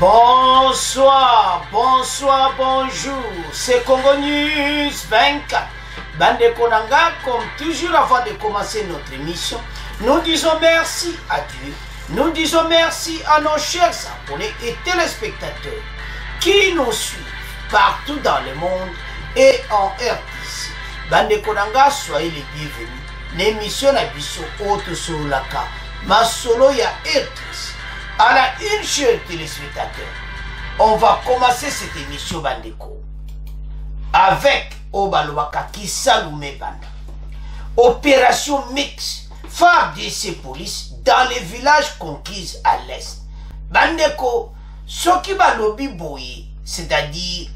Bonsoir, bonsoir, bonjour. C'est Congo News 24. Bande Konanga, comme toujours avant de commencer notre émission, nous disons merci à Dieu. Nous disons merci à nos chers abonnés et téléspectateurs qui nous suivent partout dans le monde et en RTC. Bande Konanga, soyez les bienvenus. L'émission Nabiso Haute sur la carte. Ma solo ya RTC. À la une, chers téléspectateurs, on va commencer cette émission Bandeko avec Obalwaka qui Saloumé Banda. Opération mix, FARDC police dans les villages conquis à l'est. Bandeko, ce qui va lobby boyer, c'est-à-dire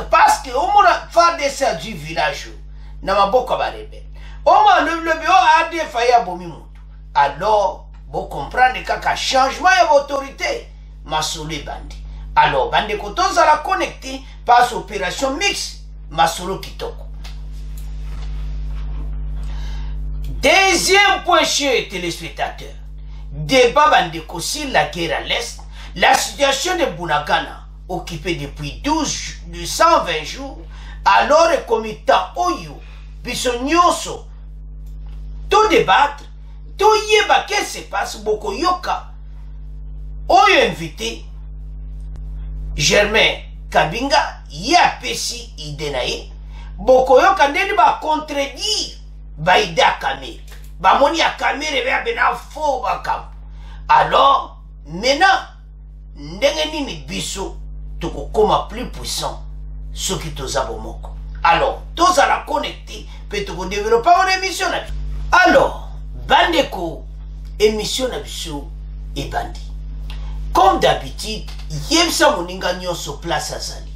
parce que au moins FARDC du village, n'a pas beaucoup de rebelles. Au moins le bureau a des failles à Bomimout. Alors, vous comprenez qu'il y a un changement d'autorité. Masolo Bandi. Alors, Bandi Kotos a la connecté par opération mixte. Masolo Kitoko. Deuxième point, chers téléspectateurs. Débat Bandi sur la guerre à l'Est. La situation de Bunagana, occupée depuis 120 jours, alors le comité Oyo, Bissonyoso, tout débattre. Tout yeba qu'est-ce qui se passe, Boko Yoka. Oyo invité Germain Kabinga, Yapesi Idenaye, Boko Yoka n'est pas contredire Baïda Kamere. Bamoni a Kamere et bena faux bakam. Alors, maintenant, ndenge ni biso, toko koma plus puissant, ce qui toza bomoko. Alors, tous à la connecter, peut te développer une émission. Alors, Bandeko, émission Nabiso et Bandi. Comme d'habitude, Yemsa Moninga Nyonso place à Zali.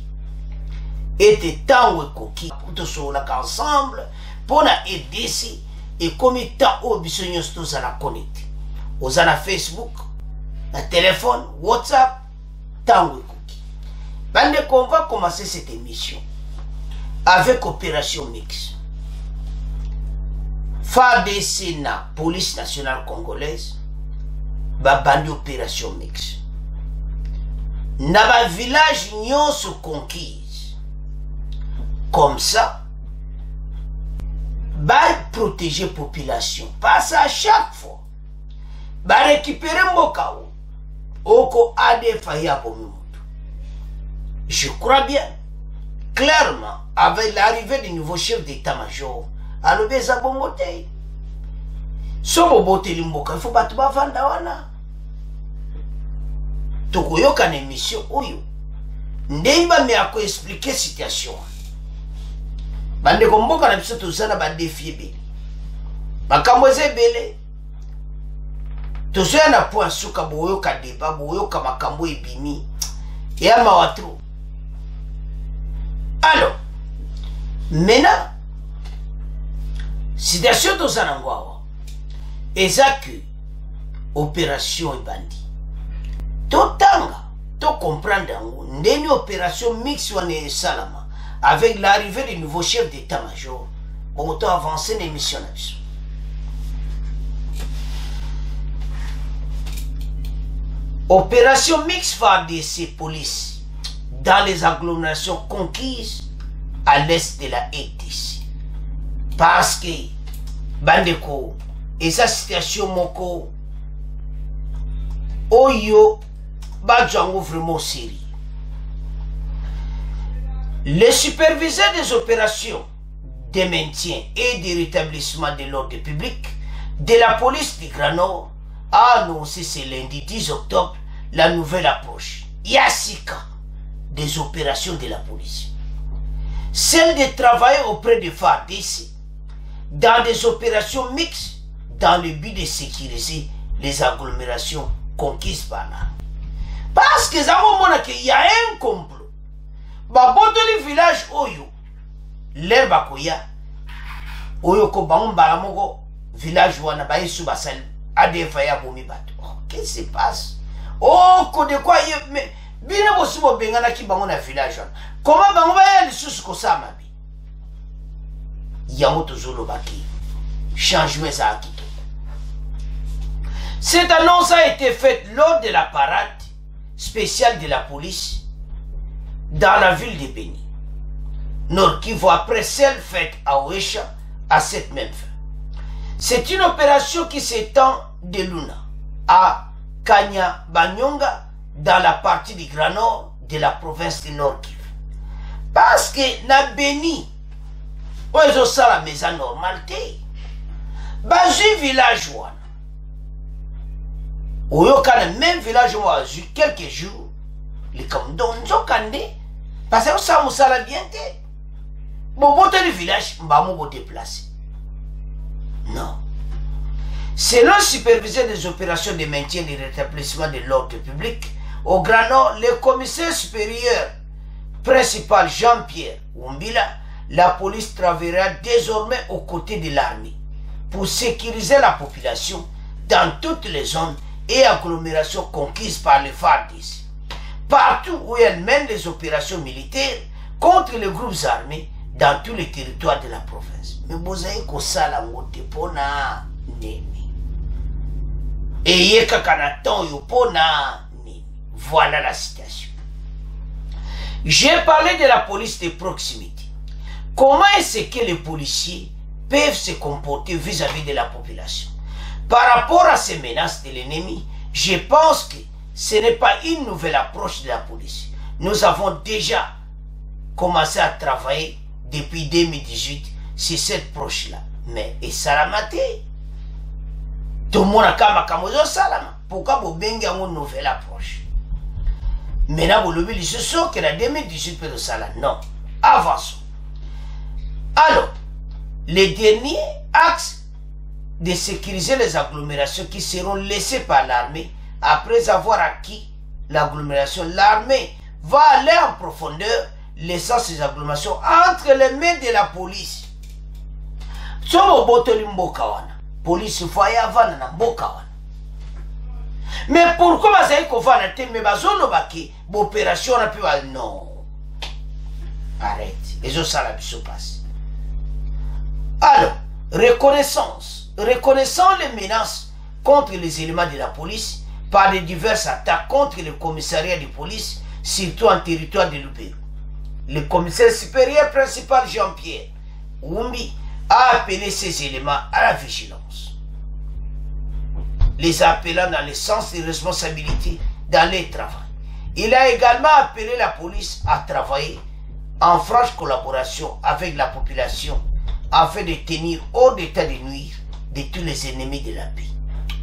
Et temps où Koki, pour se ensemble, pour la RDC et comme temps où Biso Nyonso à la connecter. Aux à la Facebook, la téléphone, WhatsApp, temps où Koki. Bandeko, on va commencer cette émission avec Opération Mix. FARDC na police nationale congolaise babandi opération mix na ba village nyonso conquise comme ça ba protéger population parce à chaque fois ba récupérer mboka oko ADF ya bomutu. Je crois bien clairement avec l'arrivée du nouveau chef d'état-major alors beza bongote so bobote limboka il faut batu bavanda wana tokoyoka na émission oyo ndemba me ako expliquer situation bande komboka na biso tozana ba défi ebele makambo ezebele tozoya na point suka boyoka débat boyoka makambo ebimi ya mawatro. Alors maintenant situation de Zanangwawa, et ça que opération est bandit. Totanga, to comprendre une opération mixte salama avec l'arrivée du nouveau chef d'état-major. On peut avancer l'émission là-dessus. Opération mixte FARDC police dans les agglomérations conquises à l'est de la RDC. Parce que Bandeko et sa situation moko oyo badjango vraiment sérieux. Le superviseur des opérations de maintien et de rétablissement de l'ordre public de la police du Grand Nord a annoncé ce lundi 10 octobre la nouvelle approche Yassika des opérations de la police. Celle de travailler auprès de FARDC dans des opérations mixtes dans le but de sécuriser les agglomérations conquises par là. Parce que ça il y a un complot. Baboto le village Oyo, l'herbe koya, Oyo ko bango balamogo village wana ba yesu basal adefa ya bomi bato. Qu'est-ce qui se passe? Oh, ko de quoi mais bina bosi bo bengana ki bango na village wana. Comment bango ba ya lisusu ko sama bi? Yamoto Zolo Baki, changement ça. Cette annonce a été faite lors de la parade spécial de la police dans la ville de Beni. Nord Kivu après celle faite à Oesha à cette même fin. C'est une opération qui s'étend de Luna à Kanya-Banyonga dans la partie du Grand Nord de la province de Nord Kivu. Parce que na Beni, où ils ont ça la maison normalité, bazu village wana. Où yo kana même village wana quelques jours, les comme donjo kande, parce que ça moussa la bien te. Bon bote le village, mbamou bo déplacer. Non. Selon le superviseur des opérations de maintien et de rétablissement de l'ordre public, au Grand Nord, le commissaire supérieur principal Jean-Pierre Wumbila, la police travaillera désormais aux côtés de l'armée pour sécuriser la population dans toutes les zones et agglomérations conquises par les FARDC, partout où elle mène des opérations militaires contre les groupes armés dans tous les territoires de la province. Mais vous avez que ça la pona nemi. Et yeka kanaton yo pona nemi. Voilà la situation. J'ai parlé de la police de proximité. Comment est-ce que les policiers peuvent se comporter vis-à-vis de la population? Par rapport à ces menaces de l'ennemi, je pense que ce n'est pas une nouvelle approche de la police. Nous avons déjà commencé à travailler depuis 2018 sur cette approche-là. Mais, et salamate, tout le monde a kamamozo salama. Pourquoi vous avez une nouvelle approche? Maintenant, vous l'oubliez, je sais que la 2018 peut de ça. Non. Avançons. Alors, les derniers axes de sécuriser les agglomérations qui seront laissées par l'armée après avoir acquis l'agglomération, l'armée va aller en profondeur, laissant ces agglomérations entre les mains de la police. Police voyait avant na mboka. Mais pourquoi vous avez qu'on va la mais bazono baki l'opération n'a pu non. Arrête. Et ça la se passe. Alors, reconnaissant les menaces contre les éléments de la police par les diverses attaques contre le commissariat de police, surtout en territoire de Lubero. Le commissaire supérieur principal Jean-Pierre Wumbi a appelé ces éléments à la vigilance, les appelant dans le sens des responsabilités dans les travaux. Il a également appelé la police à travailler en franche collaboration avec la population afin de tenir hors d'état de nuire de tous les ennemis de la paix.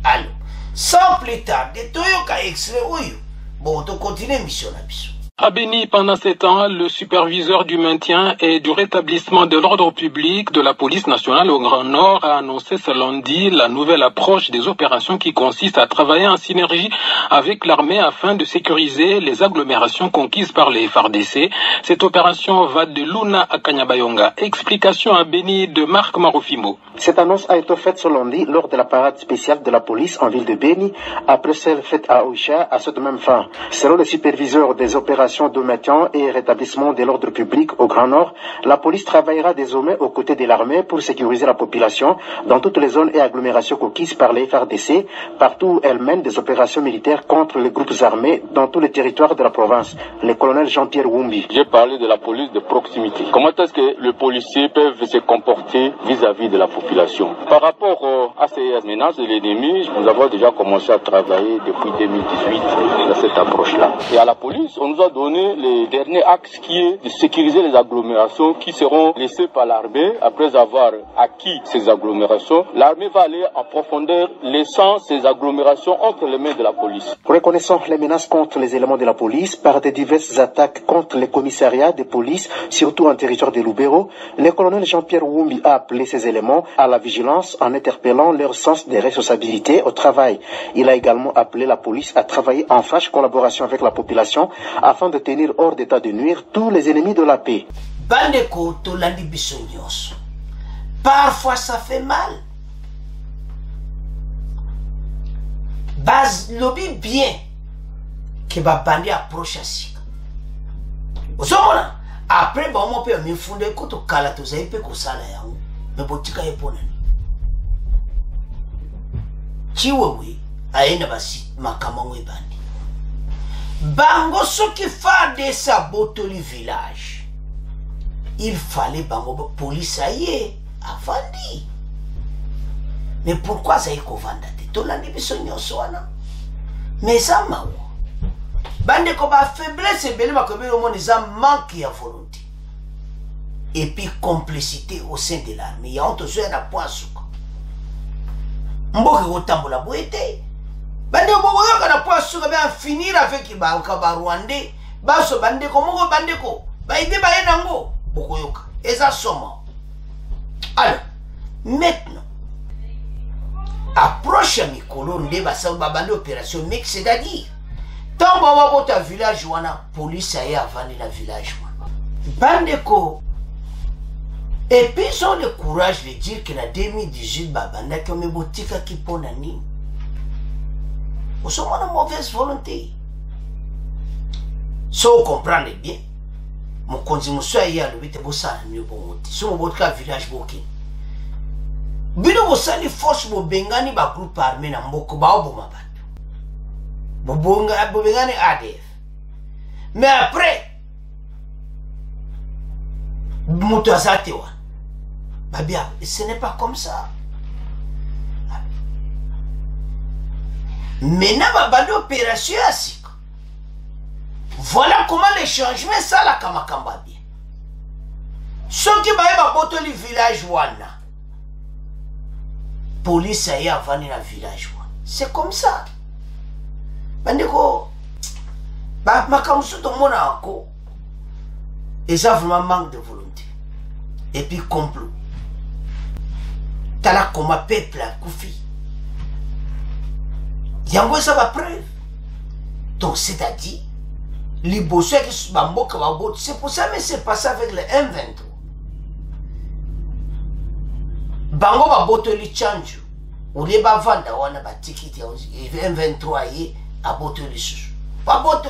Alors, sans plus tarder, Toyoka extrait Oyo. Bon, on continue mission à Bissou. À Beni, pendant ces temps, le superviseur du maintien et du rétablissement de l'ordre public de la police nationale au Grand Nord a annoncé ce lundi la nouvelle approche des opérations qui consiste à travailler en synergie avec l'armée afin de sécuriser les agglomérations conquises par les FARDC. Cette opération va de Luna à Kanya-Banyonga. Explication à Beni de Marc Marofimo. Cette annonce a été faite ce lundi lors de la parade spéciale de la police en ville de Beni, après celle faite à Oisha à cette même fin. Selon le superviseur des opérations de maintien et rétablissement de l'ordre public au Grand Nord, la police travaillera désormais aux côtés de l'armée pour sécuriser la population dans toutes les zones et agglomérations conquises par les FARDC, partout où elle mène des opérations militaires contre les groupes armés dans tous les territoires de la province. Le colonel Jean-Pierre Wumbi. J'ai parlé de la police de proximité. Comment est-ce que les policiers peuvent se comporter vis-à-vis de la population? Par rapport à ces menaces de l'ennemi, nous avons déjà commencé à travailler depuis 2018 dans cette approche-là. Et à la police, on nous a donné les derniers axes qui est de sécuriser les agglomérations qui seront laissées par l'armée. Après avoir acquis ces agglomérations, l'armée va aller en profondeur, laissant ces agglomérations entre les mains de la police. Reconnaissant les menaces contre les éléments de la police par des diverses attaques contre les commissariats de police, surtout en territoire de Lubero, le colonel Jean-Pierre Wumbi a appelé ces éléments à la vigilance en interpellant leur sens des responsabilités au travail. Il a également appelé la police à travailler en franche collaboration avec la population afin de tenir hors d'état de nuire tous les ennemis de la paix. Bandeko tolandi bisognos. Parfois ça fait mal. Base lobby bien que ba bandi approche asika. Ozomona après ba mo pe mi funde ko to kala to zai pe ko sala yangu. Me botika yepona. Chiwewe aina basi makama mwe bandi. bango soki FARDC abotoli village, il fallait bango police aye avandi. Mais pourquoi ça y kovanda te? Tolandi biso nyonso wana. Mais ça mawo. Bande ko ba faiblesse ebele ba ko be omoni za manque ya volonté. Et puis complicité au sein de l'armée. Il y a honte sur na point suka. Mboke kotambola boete. Bande ko boyoka na point suka ba finir avec ba Rwandais. Ba so bande ko moko bande ko. Ba ide ba yenango bokoyoka. Eza soma. Alors, maintenant approche mikolo nde basa babande opération mix, c'est-à-dire tant baba bota village wana police aye avandi na village wana bande ko. Et puis ils ont le courage de dire que na 2018 babanda ki ome botika ki pona nini. Osoma na mauvaise volonté. So comprendre bien. Mokonzi muso aye alobite bosana mieux bon oti. So botika village boki. Bino bosali force bobengani ba groupe armé na mboko ba oboma bato. Bobengani ADF. Mais après moto azate wa. Babia, ce n'est pas comme ça. Maintenant babando opération asika. Voilà comment les changements ça la kamakamba bien. Ceux qui baye ba botoli village wana. Police aye avani na village wana. C'est comme ça. Bandeko ba makamusu to mona ako. Et ça vraiment manque de volonté. Et puis complot. Tala comme peuple a koufi. Yango ça va preuve. Donc c'est-à-dire les bosseurs qui sont bamboka babot, c'est pour ça mais c'est passé avec le M23. Bango baboto li chanjo. Ou les bavanda wana ba tikiti M23 yi aboto li sous. Baboto.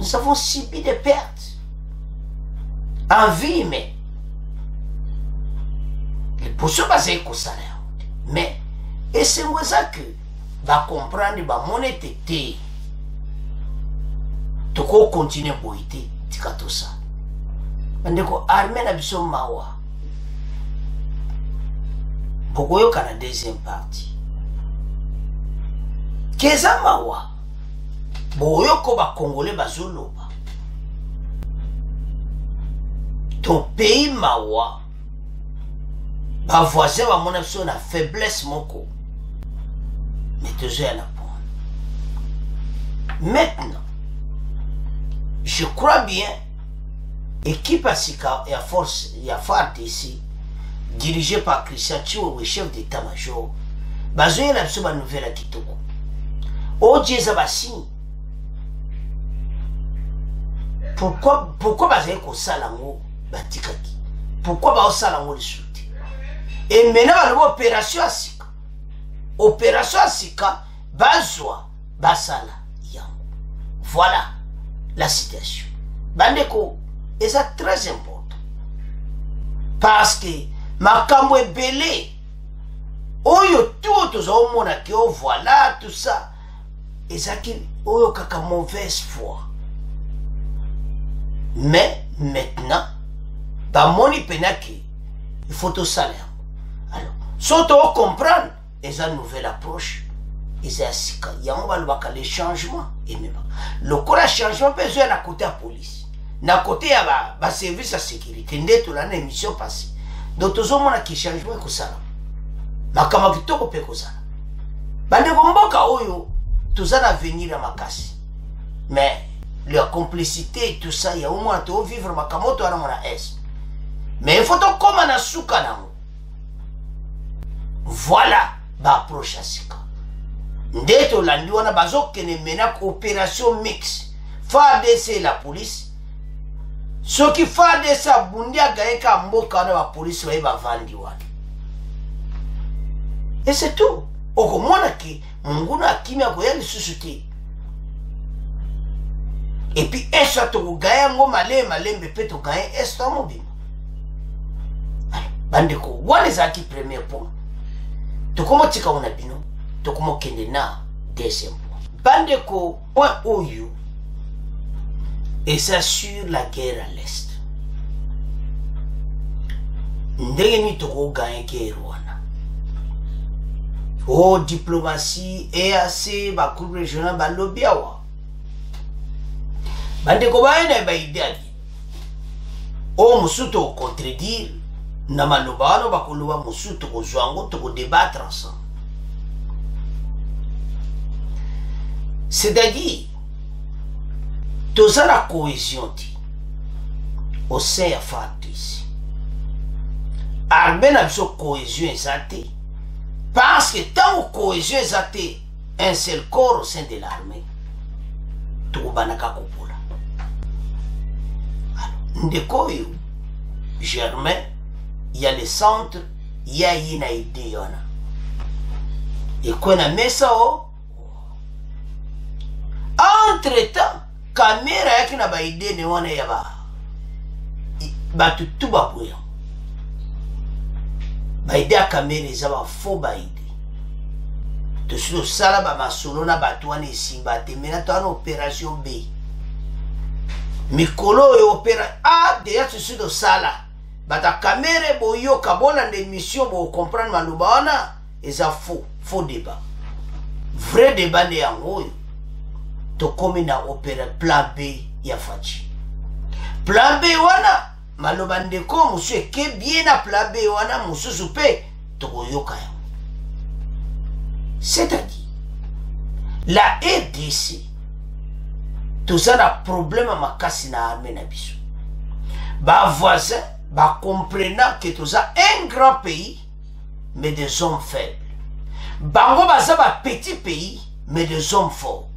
Nous avons subi des pertes en vie, mais pour ce basé ko salaire. Mais et c'est moi ça que va comprendre ba monnaie té. Toko continuer boité tikato ça. Bandeko armée na biso mawa. Bokoyo kana deuxième partie. Keza mawa. Boyo ko ba Congolais bazoloba. Ton pays mawa. Ba voisin ba mona biso na faiblesse moko. Mais toujours na point. Maintenant, je crois bien équipe Asika et à force il y a FARDC ici dirigé par Christian Chiwewe, chef d'état-major. Bazoye la biso ba nouvelle à Kitoko. Odieza basi. Pourquoi bazoye ko salango batikaki? Pourquoi ba salango le soute? Et maintenant la opération Asika. Opération Asika bazwa basala yango. Voilà la situation. Bandeko, et ça très important. Parce que makambo ebele oyo tout tozo mona ki o voilà tout ça. Et ça qui oyo kaka mauvaise foi. Mais maintenant ba moni penaki il faut tout salaire. Alors, surtout comprendre et ça nouvelle approche. Et c'est ainsi qu'il y a les changements. Et même le corps de changement besoin à côté de la police. Na côté à la service de sécurité. Nous avons une émission passée. Donc, tout le monde qui change comme ça. Mais comme tu peux faire comme ça. Bande bomboka oyo, tout ça va venir à ma casse. Mais la complicité et tout ça, il y a au moins tout vivre ma kamoto à mon est. Mais il faut tout comme un soukana. Voilà l'approche à Sika. Ndeto landi wana bazokene mena opération mix. FARDC la police. Ce qui FARDC bundia gaeka mboka na la police ba vandi wana. Et c'est tout. Okomona ki munguna kimia ko yali susute. Et puis eso to gaya ngoma malembe peto gaya eso mobima. Bandeko wana zaki premier point. Tokomo tika una bino. Tokomo kende na deuxième point. bandeko point oyo et ça sur la guerre à l'est ndenge ni toko gagner guerre wana oh diplomatie EAC ba groupe régional ba lobiawa bandeko baena ba idée o musuto contredire na maloba wana bakoloba musuto kozwango toko débattre ensemble. C'est-à-dire tous la cohésion au sein de Fatis. Armée n'a pas cohésion exacte parce que tant que cohésion exacte un seul corps au sein de l'armée, tout banaka kopola. Alors, ndekoyo Germain, il y a le centre, il y a une idée yana. Et quand on a mis ça, entre-temps, caméra yaki na ba idée ne wana ya ba tutu ba bouya. Ba idée a caméra za ba faux ba idée. To silo sala ba masolo na batwane simba te mena to ana opération B. Mikolo e opéra A de ya to silo sala. Ba ta caméra boyo kabona de mission bo comprendre maluba wana eza faux débat. Vrai débat ne yango. To komi na opéra plan B ya fachi. Plan B wana maloba ndeko musu eke bien na plan B wana musu soupe to koyoka ya. C'est-à-dire la RDC tout ça na problème makasi na armée na biso. Ba voisin ba comprenant que tout ça un grand pays mais des hommes faibles. Bango baza ba petit pays mais des hommes forts.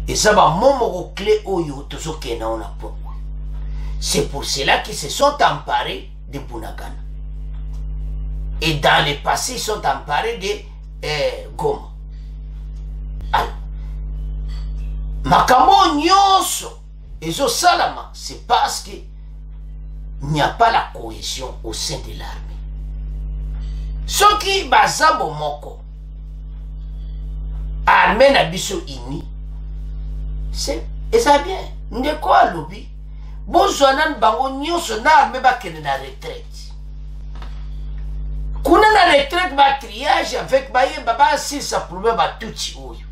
Et ça va momo clé oyo toujours qu'il n'a pas pourquoi. C'est pour cela qu'ils se sont emparés de Bunagana. Et dans le passé, ils sont emparés de Goma. Alors, Makamo Nyonso et Salama, c'est parce qu'il n'y a pas la cohésion au sein de l'armée. Ceux qui basabo moko, armée na biso ini, et ça bien, n'est quoi lobby? Bonjour, bango nyonso na armée bakene na retraite. Kuna na retraite ba triage avec baye baba si ça problème ba tuti oyo.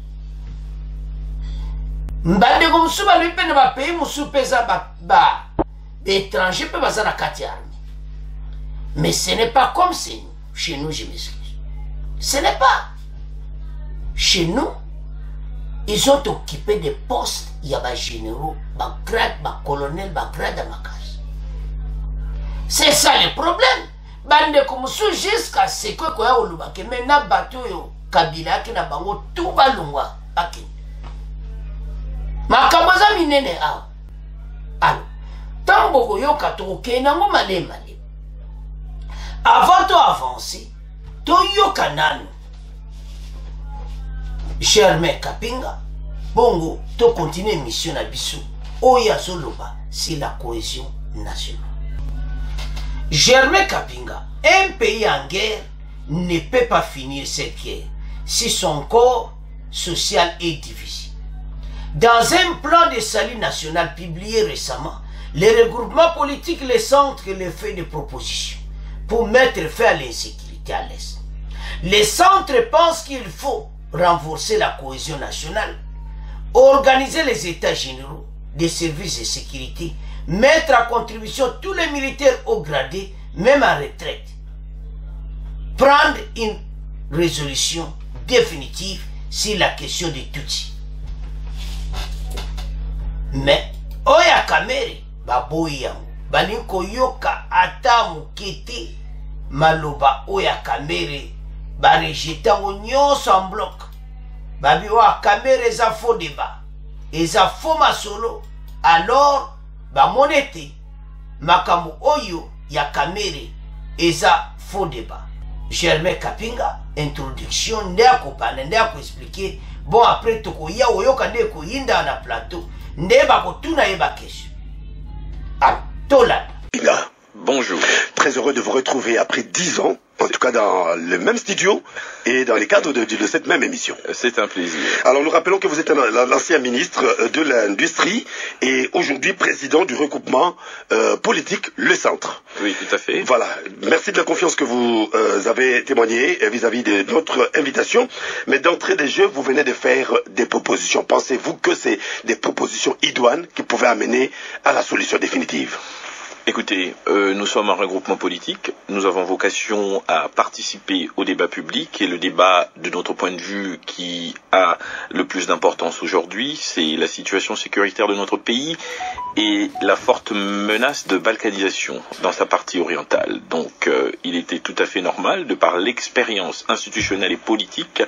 Mbande ko musuba lui pene ba pays musu pesa ba étranger peut baza na kati armée. Mais ce n'est pas comme chez nous, je m'excuse. Ce n'est pas. Chez nous, ils ont occupé des postes, il y a des généraux, des grades, des colonels, des grades à ma case. C'est ça le problème. Bande comme ça jusqu'à ce que quoi on l'a que maintenant bateau yo Kabila qui n'a pas tout balungwa akini. Makabaza minene a. Alors, tant boko yo kato kenango male. Avant de avancer, to yo kanano. Germain Kapinga, bongo, to continuer mission à Bissou. Oya Zoloba, c'est la cohésion nationale. Germain Kapinga, un pays en guerre ne peut pas finir cette guerre si son corps social est divisé. Dans un plan de salut national publié récemment, les regroupements politiques, les centres les fait des propositions pour mettre fin à l'insécurité à l'Est. Les centres pensent qu'il faut renforcer la cohésion nationale, organiser les états généraux des services de sécurité, mettre à contribution tous les militaires haut gradés, même en retraite, prendre une résolution définitive sur la question de Tutsi. Mais, oya kamere, baboyango, balinko yoka atamu kete, maloba oya kamere, barejetango nyonso en bloc. Babi oya kamere eza faux débat, eza faux masolo, alors, bamonete, makamu oyo ya kamere, eza faux débat. Germain Kapinga, introduction, ndeko pana, ndeko expliquer, bon après toko ya oyoka ndeko yinda na plateau, ndeba ko tuna yeba kesho. Ah, tola. Bonjour. très heureux de vous retrouver après 10 ans, en tout cas dans le même studio et dans les cadres de cette même émission. C'est un plaisir. Alors nous rappelons que vous êtes l'ancien ministre de l'Industrie et aujourd'hui président du regroupement politique Le Centre. Oui, tout à fait. Voilà, merci de la confiance que vous avez témoignée vis-à-vis de notre invitation. Mais d'entrée des jeux, vous venez de faire des propositions. Pensez-vous que c'est des propositions idoines qui pouvaient amener à la solution définitive? Écoutez, nous sommes un regroupement politique, nous avons vocation à participer au débat public et le débat de notre point de vue qui a le plus d'importance aujourd'hui, c'est la situation sécuritaire de notre pays et la forte menace de balkanisation dans sa partie orientale. Donc il était tout à fait normal, de par l'expérience institutionnelle et politique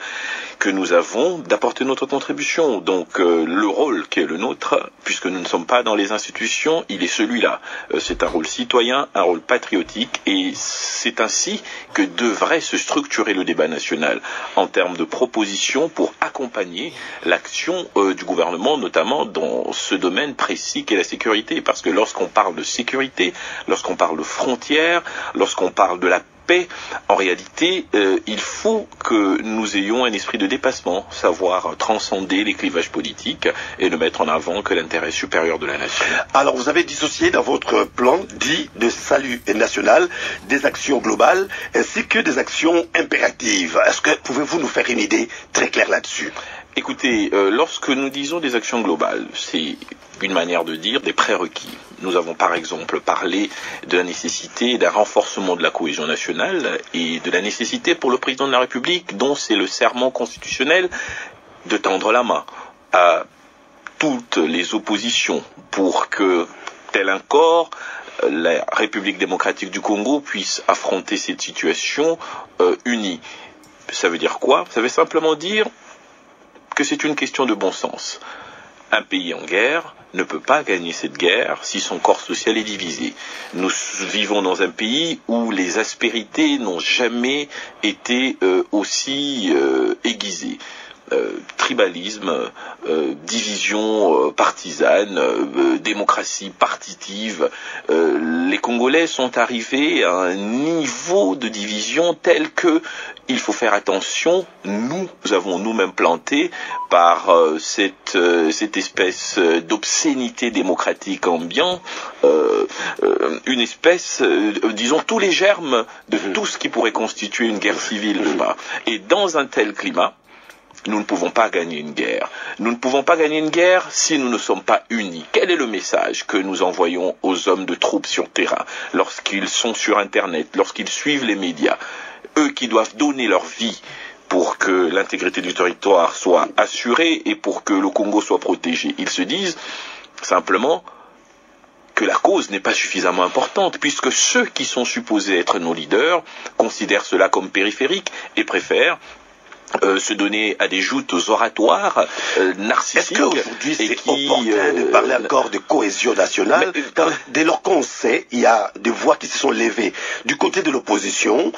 que nous avons, d'apporter notre contribution. Donc le rôle qui est le nôtre, puisque nous ne sommes pas dans les institutions, il est celui-là. C'est un rôle citoyen, un rôle patriotique, et c'est ainsi que devrait se structurer le débat national en termes de propositions pour accompagner l'action du gouvernement, notamment dans ce domaine précis qu'est la sécurité. Parce que lorsqu'on parle de sécurité, lorsqu'on parle de frontières, lorsqu'on parle de la paix, en réalité, il faut que nous ayons un esprit de dépassement, savoir transcender les clivages politiques et ne mettre en avant que l'intérêt supérieur de la nation. Alors vous avez dissocié dans votre plan dit de salut national des actions globales ainsi que des actions impératives. Est-ce que pouvez-vous nous faire une idée très claire là-dessus? Écoutez, lorsque nous disons des actions globales, c'est une manière de dire des prérequis. Nous avons par exemple parlé de la nécessité d'un renforcement de la cohésion nationale et de la nécessité pour le président de la République, dont c'est le serment constitutionnel, de tendre la main à toutes les oppositions pour que, tel un corps, la République démocratique du Congo puisse affronter cette situation unie. Ça veut dire quoi? Ça veut simplement dire que c'est une question de bon sens. Un pays en guerre ne peut pas gagner cette guerre si son corps social est divisé. Nous vivons dans un pays où les aspérités n'ont jamais été aussi aiguisées. Tribalisme, division partisane, démocratie partitive. Les Congolais sont arrivés à un niveau de division tel que il faut faire attention. Nous avons nous-mêmes planté par cette espèce d'obscénité démocratique ambiante, une espèce, disons, tous les germes de tout ce qui pourrait constituer une guerre civile. Et dans un tel climat, nous ne pouvons pas gagner une guerre. Nous ne pouvons pas gagner une guerre si nous ne sommes pas unis. Quel est le message que nous envoyons aux hommes de troupes sur terrain, lorsqu'ils sont sur Internet, lorsqu'ils suivent les médias, eux qui doivent donner leur vie pour que l'intégrité du territoire soit assurée et pour que le Congo soit protégé? Ils se disent simplement que la cause n'est pas suffisamment importante, puisque ceux qui sont supposés être nos leaders considèrent cela comme périphérique et préfèrent se donner à des joutes oratoires narcissiques. Est-ce qu'aujourd'hui c'est opportun de parler encore de cohésion nationale dès lors qu'on sait, il y a des voix qui se sont levées du côté de l'opposition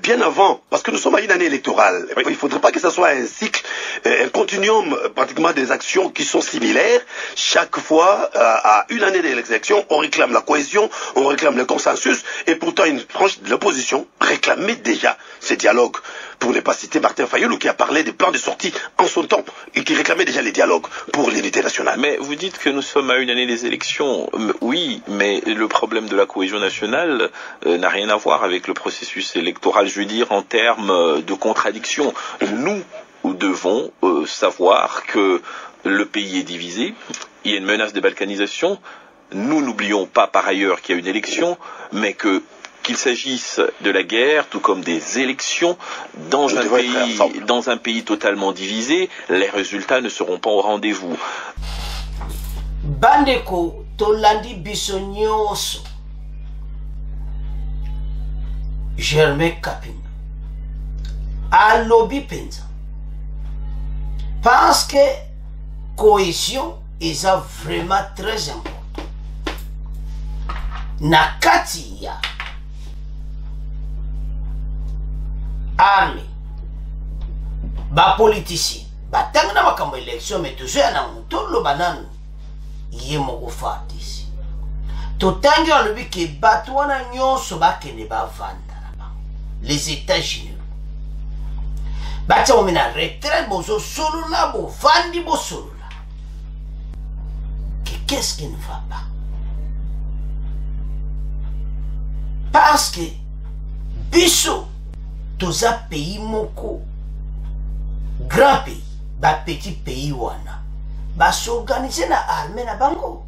bien avant, parce que nous sommes à une année électorale. Il ne faudrait pas que ce soit un cycle, un continuum pratiquement des actions qui sont similaires. Chaque fois, à une année d'élection, on réclame la cohésion, on réclame le consensus, et pourtant une branche de l'opposition réclamait déjà ce dialogue. Pour ne pas citer Martin Fayulu qui a parlé des plans de sortie en son temps et qui réclamait déjà les dialogues pour l'unité nationale. Mais vous dites que nous sommes à une année des élections. Oui, mais le problème de la cohésion nationale n'a rien à voir avec le processus électoral, je veux dire, en termes de contradiction. Nous devons savoir que le pays est divisé, il y a une menace de balkanisation. Nous n'oublions pas par ailleurs qu'il y a une élection, mais qu'il s'agisse de la guerre, tout comme des élections, dans un pays totalement divisé, les résultats ne seront pas au rendez-vous. Bandeko tolandi biso nyonso Germain Kapinga alobi penza parce que cohésion est vraiment très important. Nakati ya arme bapoliticien batanga na makambo élection mais toujours na mutolo bananu ye moko fatisi totangi alobi ke bato wana nyonso bakende bavanda na bango les états généraux batia bomi na retraite bozosolola bovandi bosolola qu'est-ce qui ne va pas? Parce que biso toza pays moko grand pays ba petit pays wana ba s'organiser na armée na bango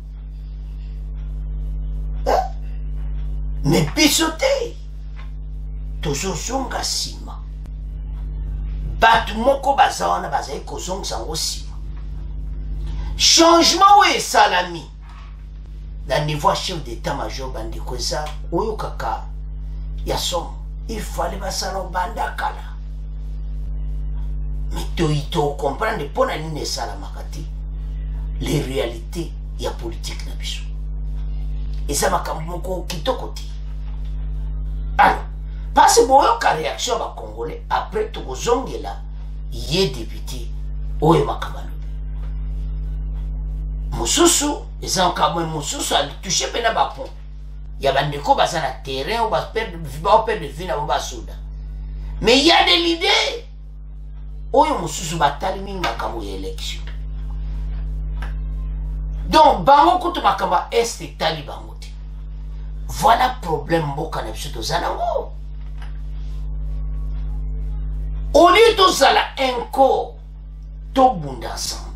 mais biso te tozozonga nsima bato moko baza wana bazali kozongisa yango nsima changement oyo esalami na niveau chef d'état-major bandeko eza oyo kaka ya somo il fallait basala banda kala mais tocomprendre mpona nini esalamaka te les réalités ya politique na biso eza makambo moko kitoko te alors parce boyoka réaction ya bacongolais après tokozongela ye député oyo makambo mosusu eza nkamwe mosusu alitouche mpe na bapont ya bandeko baza na terrain oyo baoperde vie na bo basoda mais ya de l'idée oyo mosusu batali mingi makambo ya élection donc bango kutu makambo ya este etali bango te voilà problème mboka na biso toza nango au lieu tozala un corps tobunda ensemble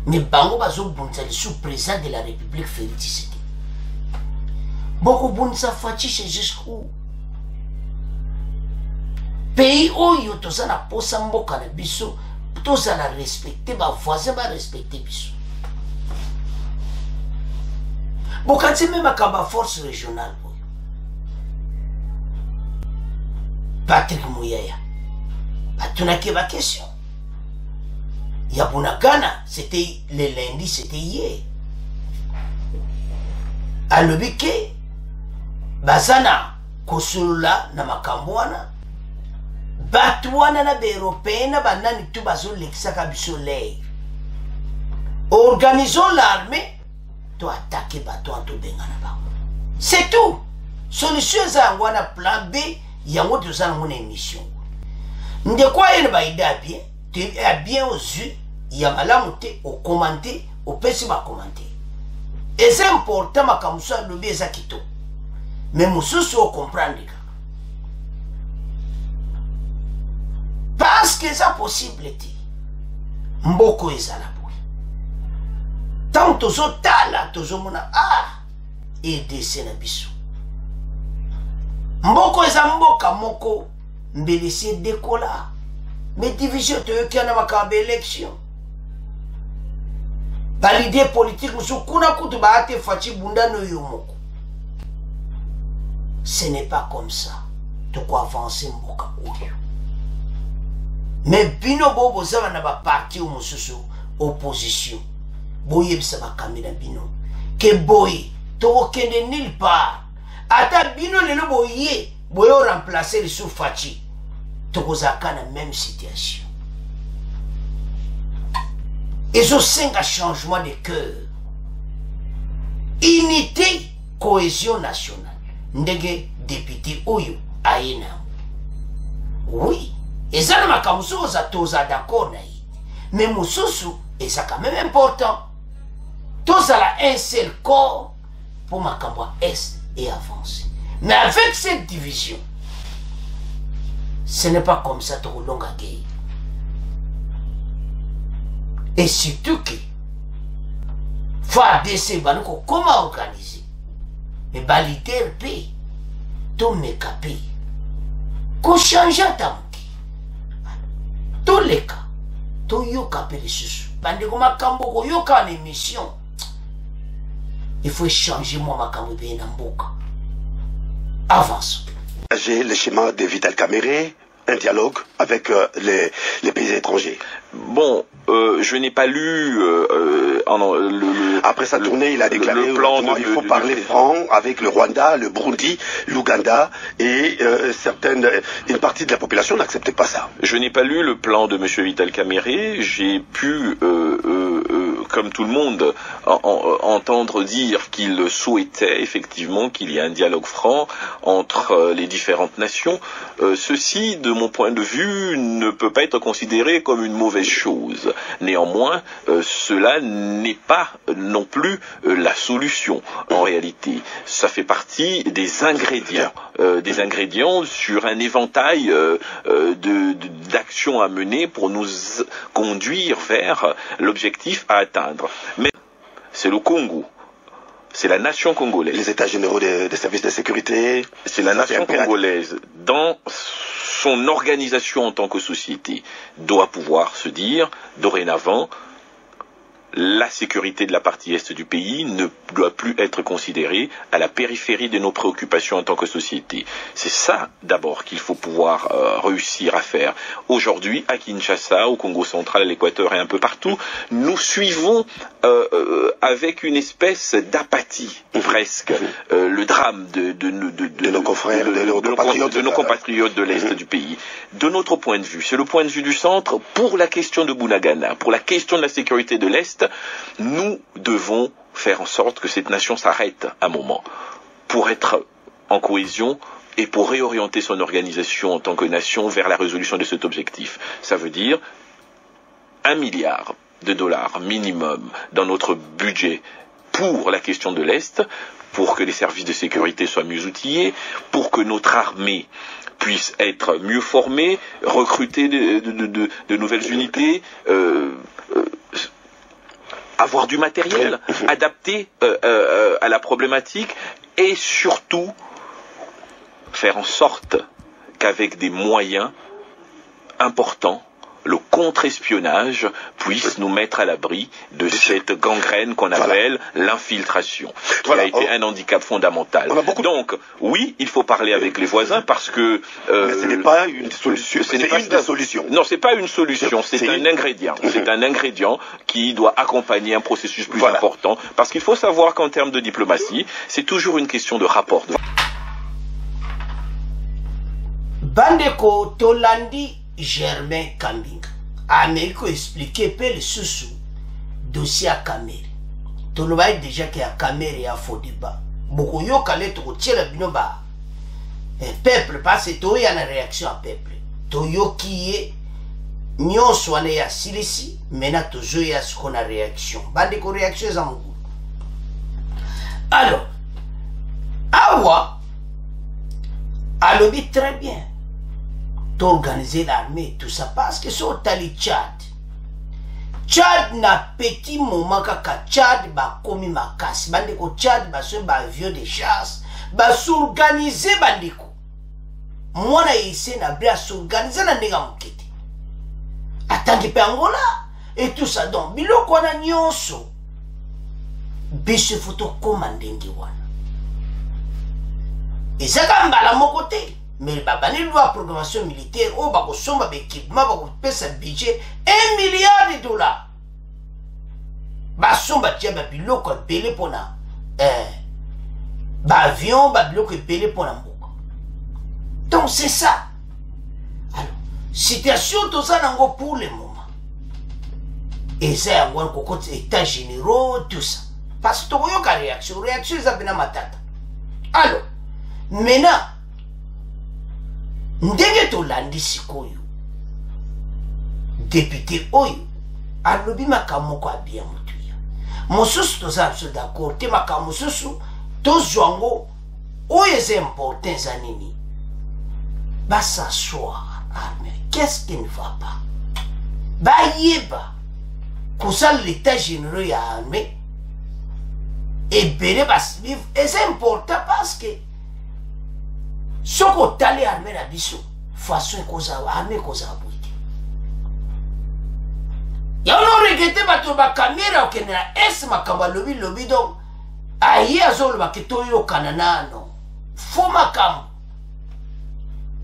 mais bango bazobundisa lisu président de la république Félix Tshisekedi bokobundisa fatishe jusqu'où pays oyo toza na posa mboka na biso tozala respecte bavoisin barespecte biso bokanisi me makambo ya force régionale oyo Patrick Muyaya batunaki baquestion ya Bunagana, c'était le lundi, c'était hier. Alobi ke bazana kosolola na makambo wana bato wana na baeuropéen na banani tu bazolekisaka biso lei organisons l'armée to attaquer bato wana tobengana bango c'est tout solution eza yango wana plan B yango toza nango na émission ndeko ayene baida bien a bien aux yeux ya malamu te au commenter au pesi ba commenter et c'est important makambo so alobi eza kitoko mais mosusu o comprendre parce que ça possible te mboko ezala boye tant tozotala tozomona EDC na biso mboko eza mboka moko mbelisi dekola mais division toyokia na makambo élection balidé politique musu kuna kutu baate fachi bundano yo moko ce n'est pas comme ça toko avancer mboka oyo mais bino bobo zaba na ba parti mususu opposition boyebisa bakamina bino ke boy toko kende nulle part ata bino lelo boye boyo remplacer les sous fachi tokozaka na même situation ezosenga changement de cœur unité cohésion nationale ndenge député oyo ayena oui eza na makambo soza toza d'accord na ye mais mosusu eza quand même important tozala un seul corps pour makambo ya est et avancer mais avec cette division ce n'est pas comme ça to longa gay. Et surtout que FARDC banoko comment organiser mais baliter p to mekapé ko changer tamuki to leka to yoka pe les susu bande ko makambo ko yoka na émission il faut changer moi makambo be na mboka avance. J'ai le schéma de Vital Kamerhe, un dialogue avec les pays étrangers. Bon, je n'ai pas lu après sa tournée, il a déclaré le plan il faut parler franc avec le Rwanda, le Burundi, l'Ouganda et une partie de la population n'acceptait pas ça. Je n'ai pas lu le plan de M. Vital Kamerhe. J'ai pu comme tout le monde, entendre dire qu'il souhaitait effectivement qu'il y ait un dialogue franc entre les différentes nations. Ceci, de mon point de vue, ne peut pas être considéré comme une mauvaise chose. Néanmoins, cela n'est pas non plus la solution. En réalité, ça fait partie des ingrédients sur un éventail d'actions à mener pour nous conduire vers l'objectif à atteindre. Mais c'est le Congo. C'est la nation congolaise. Les états généraux des services de sécurité. C'est la nation congolaise, dans son organisation en tant que société, doit pouvoir se dire, dorénavant, la sécurité de la partie est du pays ne doit plus être considérée à la périphérie de nos préoccupations en tant que société. C'est ça, d'abord, qu'il faut pouvoir réussir à faire. Aujourd'hui, à Kinshasa, au Congo central, à l'Équateur et un peu partout, nous suivons avec une espèce d'apathie, presque, le drame de nos confrères, de nos compatriotes de l'Est du pays. De notre point de vue, c'est le point de vue du centre, pour la question de Bunagana, pour la question de la sécurité de l'Est, nous devons faire en sorte que cette nation s'arrête un moment pour être en cohésion et pour réorienter son organisation en tant que nation vers la résolution de cet objectif. Ça veut dire $1 milliard minimum dans notre budget pour la question de l'Est, pour que les services de sécurité soient mieux outillés, pour que notre armée puisse être mieux formée, recruter de nouvelles unités, avoir du matériel adapté à la problématique et surtout faire en sorte qu'avec des moyens importants, le contre-espionnage puisse nous mettre à l'abri de cette gangrène qu'on appelle l'infiltration, qui a été un handicap fondamental. Donc, oui, il faut parler avec les voisins parce que... mais ce n'est pas une solution, c'est une des solutions. Non, c'est pas une solution, c'est un ingrédient. C'est un ingrédient qui doit accompagner un processus plus important, parce qu'il faut savoir qu'en termes de diplomatie, c'est toujours une question de rapport. Bandeko Tolandi Germain Kambinga Amérique expliqué peu le sous dossier à Kamere. Tolobaï déjà qu'il y a Kamere et à faux débat. Beaucoup yo kale to tirer binoba. Peuple parce que toi y a une réaction à peuple. Toyo qui est nyon soane ya silisi mena tozo ya ce qu'on a réaction. Bandeko réaction zangu. Alors Awa alobi très bien d'organiser l'armée, tout ça, parce que c'est au Tali Tchad. Tchad n'a petit moment kaka Tchad ba komi makasi. Bandeko Tchad ba so ba avion de chasse, ba s'organiser bandeko. Mwana yise na bia s'organiser na ndenge mokete. Atangi pe Angola et tout ça donc biloko wana nyonso. Biso foto koma ndenge wana. Et ça quand mbala moko te. Mais babani loi programmation militaire au bako somba équipement bako pesa budget $1 milliard. Ba somba tia ba biloko belé pona ba avion ba biloko belé pona mboka. Donc c'est ça. Alors, situation tout ça nango pour le moment. Et ça on côté état généraux tout ça. Parce que to yoka réaction ça bina matata. Alors, maintenant ndenge tolandi sikoyo député oyo alobi makambo moko abia motuya mosusu toza biso d'accord te makambo mosusu tozwa ngo oyo eza important eza nini basassoir armée qu'est-ce qui ne va pas bayeba kosala l'état généraux ya armée ebele basivivre eza important parce que soko tali armée na biso façon koza armée koza boite ya ono regrette bato ba caméra okende na es makamba lobi donc ayi azolo baketo yo kanana no fo makambo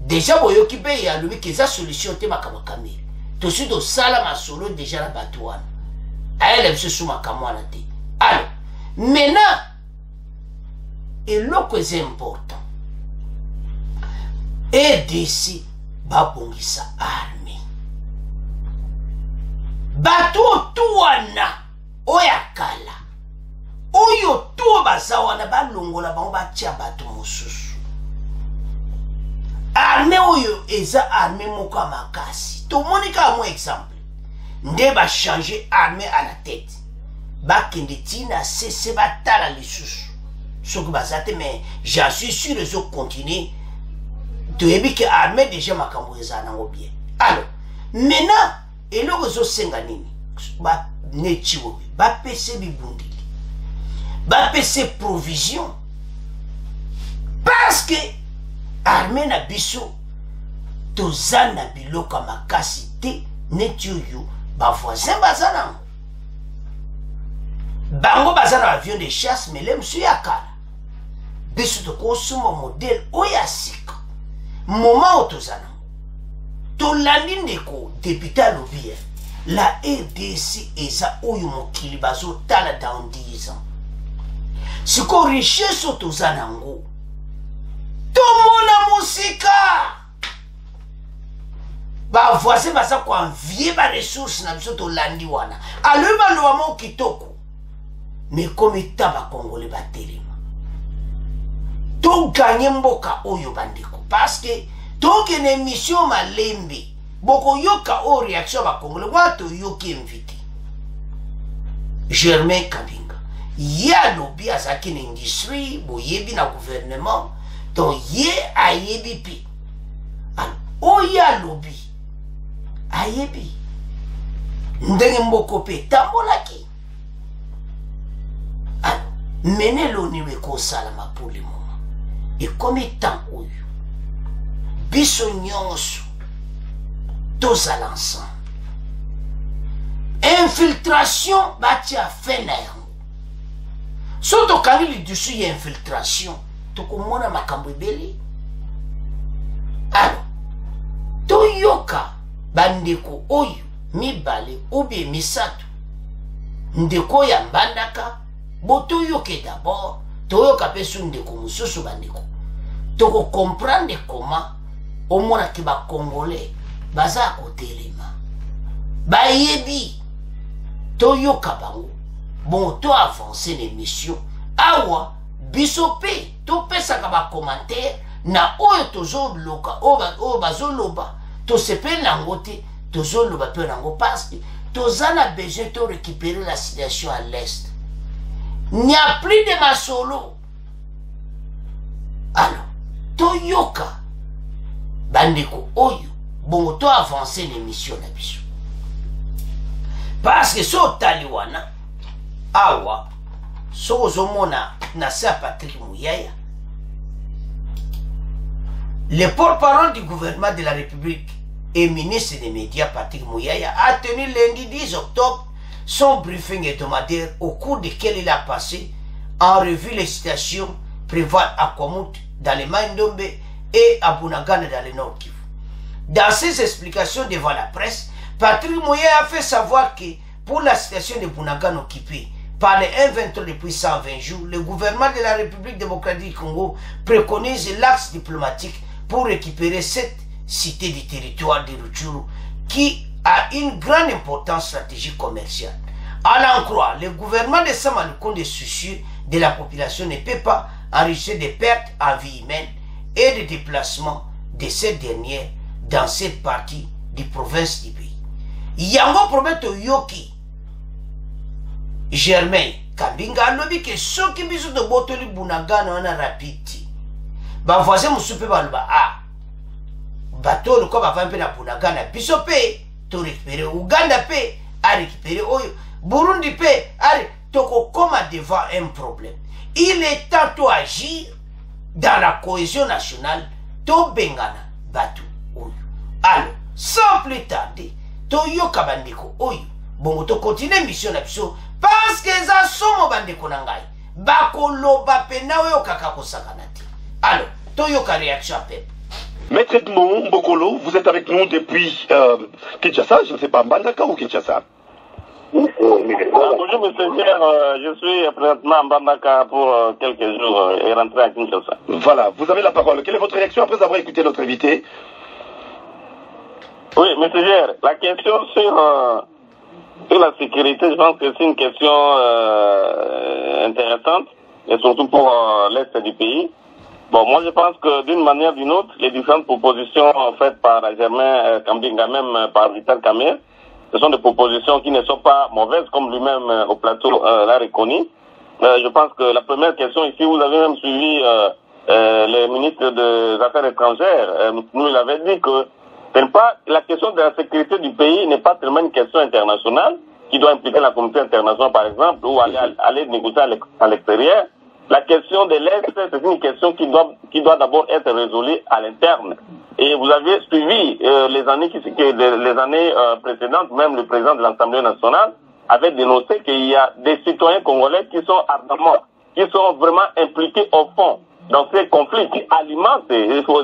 déjà boyoki pe ya lobi keza solution te makamba caméra to si do sala masolo déjà la bato wana ayele biso sous makambo wana te alors maintenant eloko est important et d'ici babongisa armée bato tuwana oyakala oyo to bazawana balongola bango batia bato mosusu arme oyo eza arme moko ya makasi tomoni kaka mwa exemple nde bachange arme à la tête bakende tina sese batala lisusu soki baza te mais j'en suis sûr ezocontinue toyebi ke arme déjà makambo eza nango bien alors maintenant eloko ezosenga nini banetiwo bapese bibundili bapese provision parce que arme na biso toza na biloko ya makasi te neti oyo bavoisin baza nango bango baza na avion de chasse mele mosu ya kala biso tokosomba modele oyo ya sika moma oyo toza nango tolandi ndeko depute alobi la RDC eza oyo mokili bazotala dans 10 ans siko richesse oyo toza nango tomona mosika bavoisin baza koanvie baresource na biso tolandi wana alobi baloba moko kitoko mais comme eta bakongole batelema toganye mboka oyo bandeko parce que tokende émission malembe bokoyoka o réaction bakongole wana toyoki invité Germain Kabinga ye alobi azalaki na industrie boyebi na gouvernement donc ye ayebi mpe oyo alobi ayebi ndenge mboko mpe etambolaki mene loniwe ekosalama pour le moment ekomi temps oyo biso nyonso tozala ensemble infiltration batia fin na yango so tokangi lidusu ya infiltration tokomona makambo ebele alors toyoka bandeko oyo mibale obie misato ndeko ya mbandaka botoyoke d'abord toyoka mpe su ndeko mosusu bandeko tokokomprendre comment omonaki bakongolais baza kotelema bayebi toyoka bango bon toavance na émission awa biso mpe topesaka bacommentaire na oyo tozoloka oyo bazoloba tosepeli nango te tozoloba mpe nango parce que toza na besoin to récupérer la situation à l'est. Il n'y a plus de masolo. Alors, toyoka bandeko oyo bongo to avancer l'émission na biso. Parce que so taliwana awa so ozomona na sa Patrick Mouyaya, le porte-parole du gouvernement de la République et ministre des médias Patrick Mouyaya a tenu lundi 10 octobre son briefing hebdomadaire au cours duquel il a passé en revue les situations prévoit à Kwamut dans les Maïndombe et à Bunagana dans le Nord Kivu. Dans ses explications devant la presse, Patrick Mouyaya a fait savoir que pour la situation de Bunagana occupée par les M23 depuis 120 jours, le gouvernement de la République démocratique du Congo préconise l'axe diplomatique pour récupérer cette cité du territoire de Rutshuru qui a une grande importance stratégique commerciale. À l'en croire, le gouvernement de Samalukonde est soucieux de la population ne peut pas enregistrer des pertes en vie humaine et de déplacements de cette dernière dans cette partie de province du pays. Yango prometto yoki Germain Kabinga alobi ke soki biso de botoli Bunagana wana rapide. Ba voisin musupe baloba bateau le comme avant na Bunagana biso pe to récupérer Uganda pe a récupérer oyo Burundi pe a toko comme devant un problème. Il est temps to agir dans la cohésion nationale to bengana batu oyo. Alors sans plus tarder to yoka bandeko oyo bongo to continuer mission na biso parce que ça somo bandeko na ngai bakoloba pe na oyo kaka kosakana te. Alors to yoka réaction à peuple. Maître Edmond Mbokolo, vous êtes avec nous depuis Kinshasa, je ne sais pas, Mbandaka ou Kinshasa? Bonjour, monsieur Pierre, je suis présentement à Mbandaka pour quelques jours et rentré à Kinshasa. Voilà, vous avez la parole. Quelle est votre réaction après avoir écouté notre invité? Oui, monsieur Pierre, la question sur la sécurité, je pense que c'est une question intéressante, et surtout pour l'Est du pays. Bon, moi je pense que d'une manière ou d'une autre, les différentes propositions faites par Germain Kambinga, même par Vital Kamerhe, ce sont des propositions qui ne sont pas mauvaises, comme lui-même au plateau l'a reconnu. Je pense que la première question ici, vous avez même suivi le ministre des Affaires étrangères, nous il avait dit que la question de la sécurité du pays n'est pas tellement une question internationale, qui doit impliquer la communauté internationale par exemple, ou aller négocier à l'extérieur. La question de l'Est, c'est une question qui doit d'abord être résolue à l'interne. Et vous avez suivi les années précédentes, même le président de l'Assemblée nationale avait dénoncé qu'il y a des citoyens congolais qui sont ardemment, qui sont vraiment impliqués au fond dans ces conflits qui alimentent, il faut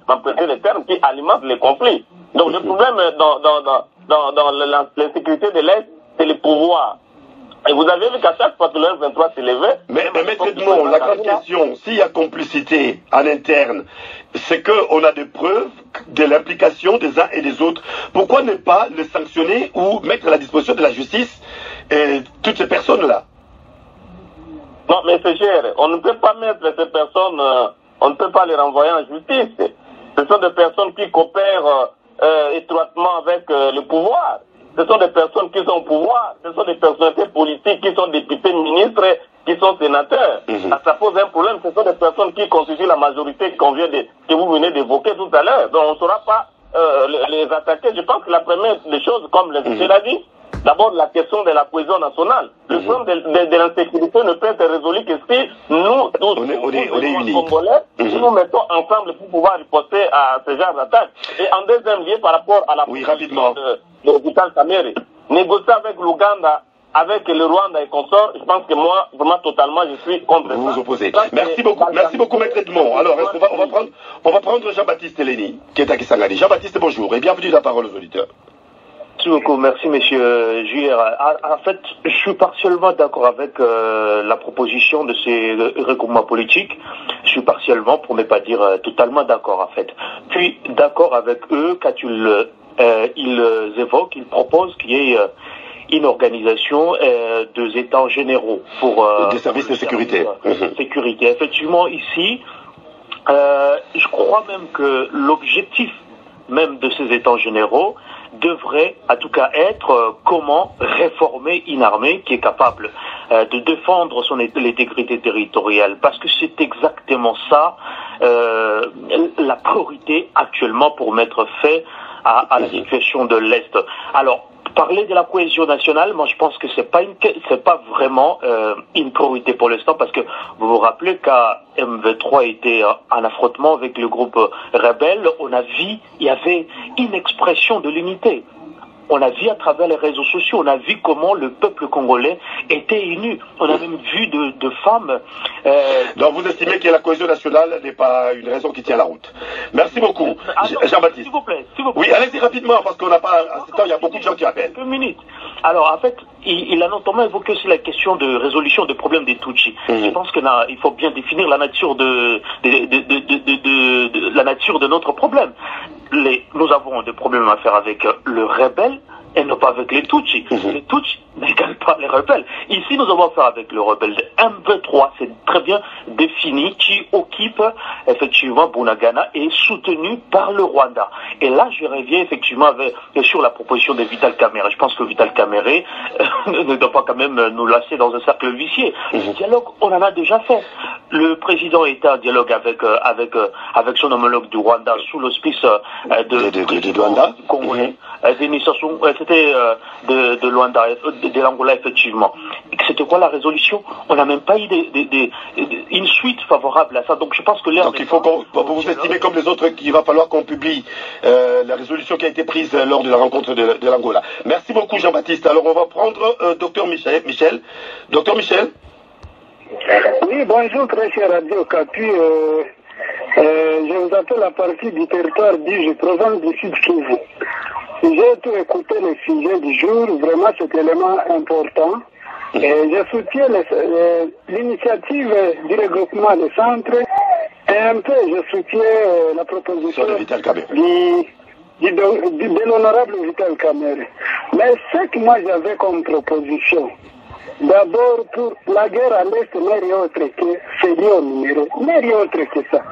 m'emprunter les termes, qui alimentent les conflits. Donc le problème dans l'insécurité de l'Est, c'est le pouvoir. Et vous avez vu qu'à chaque fois que le 23 s'élevait... Mais Maître Edmond, la grande question, s'il y a complicité en interne, c'est qu'on a des preuves de l'implication des uns et des autres. Pourquoi ne pas les sanctionner ou mettre à la disposition de la justice toutes ces personnes-là? Non, mais c'est cher. On ne peut pas mettre ces personnes, on ne peut pas les renvoyer en justice. Ce sont des personnes qui coopèrent étroitement avec le pouvoir. Ce sont des personnes qui sont au pouvoir, ce sont des personnalités politiques qui sont députés, ministres, qui sont sénateurs. Ça pose un problème, ce sont des personnes qui constituent la majorité que vous venez d'évoquer tout à l'heure. Donc on ne saura pas les attaquer. Je pense que la première des choses, comme l'invité l'a dit, d'abord la question de la cohésion nationale. Le problème de l'insécurité ne peut être résolu que si nous, tous, les Congolais, nous mettons ensemble pour pouvoir riposter à ce genre d'attaque. Et en deuxième lieu, par rapport à la position de Vital Kamerhe, négocier avec l'Ouganda, avec le Rwanda et consorts, je pense que moi, vraiment totalement, je suis contre ça. Vous vous opposez. Merci beaucoup, Maître Edmond. Alors, on va prendre Jean-Baptiste Eleni, qui est à Kisangani. Jean-Baptiste, bonjour, et bienvenue à la parole aux auditeurs. Merci beaucoup, merci monsieur Juer. En fait, je suis partiellement d'accord avec la proposition de ces regroupements politiques. Je suis partiellement, pour ne pas dire totalement d'accord en fait. Puis d'accord avec eux quand ils évoquent, ils proposent qu'il y ait une organisation des états généraux pour des services de sécurité. Sécurité. Effectivement, ici, je crois même que l'objectif même de ces états généraux devrait en tout cas être comment réformer une armée qui est capable de défendre son intégrité territoriale, parce que c'est exactement ça la priorité actuellement pour mettre fin à la situation de l'Est. Alors, parler de la cohésion nationale, moi je pense que c'est pas vraiment une priorité pour l'instant, parce que vous vous rappelez qu'à M23 était en affrontement avec le groupe rebelle, on a vu, il y avait une expression de l'unité. On a vu à travers les réseaux sociaux, on a vu comment le peuple congolais était uni. On a même vu de femmes... Donc vous estimez que la cohésion nationale n'est pas une raison qui tient la route. Merci beaucoup. Jean-Baptiste. S'il vous plaît. Oui, allez-y rapidement, parce qu'on n'a pas... À ce temps, il y a beaucoup de gens qui appellent. Une minute. Alors, en fait, il a notamment évoqué aussi la question de résolution des problèmes des Tutsis. Je pense qu'il faut bien définir la nature de notre problème. Nous avons des problèmes à faire avec le rebelle et non pas avec les Tutsis. Les Tutsis n'égalent pas les rebelles. Ici, nous avons affaire avec le rebelle de M23. C'est très bien défini, qui occupe effectivement Bunagana et soutenu par le Rwanda. Et là, je reviens effectivement sur la proposition de Vital Kamerhe. Je pense que Vital Kamerhe ne doit pas quand même nous lasser dans un cercle vicieux. Le dialogue, on en a déjà fait. Le président était en dialogue avec son homologue du Rwanda sous l'auspice de Rwanda congolais. C'était de Luanda, de l'Angola, effectivement. C'était quoi la résolution? On n'a même pas eu une suite favorable à ça. Donc je pense que l'air... Donc il faut vous estimer comme les autres qu'il va falloir qu'on publie la résolution qui a été prise lors de la rencontre de l'Angola. Merci beaucoup Jean-Baptiste. Alors on va prendre Docteur Michel. Docteur Michel. Oui, bonjour très cher Radio Capu. Je vous appelle à partir du territoire du province du Sud Kivu. J'ai tout écouté le sujet du jour, vraiment c'est un élément important. Et je soutiens l'initiative du regroupement des centres et un peu je soutiens la proposition de l'honorable Vital Kamerhe. Mais ce que moi j'avais comme proposition, d'abord pour la guerre à l'Est n'est rien autre que c'est lié au minéraux, n'est rien autre que ça.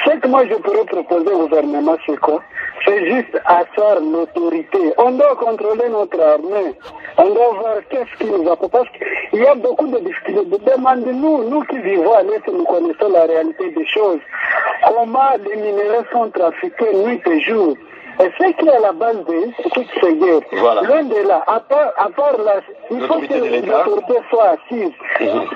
Ce que moi je pourrais proposer au gouvernement, c'est quoi? C'est juste asseoir l'autorité. On doit contrôler notre armée. On doit voir qu'est-ce qui nous apporte. Parce qu'il y a beaucoup de difficultés. Demandez-nous, nous qui vivons à l'Est, nous connaissons la réalité des choses. Comment les minéraux sont trafiqués nuit et jour. Et ce qui est à la base de toutes ces guerres, loin de là, à part là, il faut que l'autorité soit assise.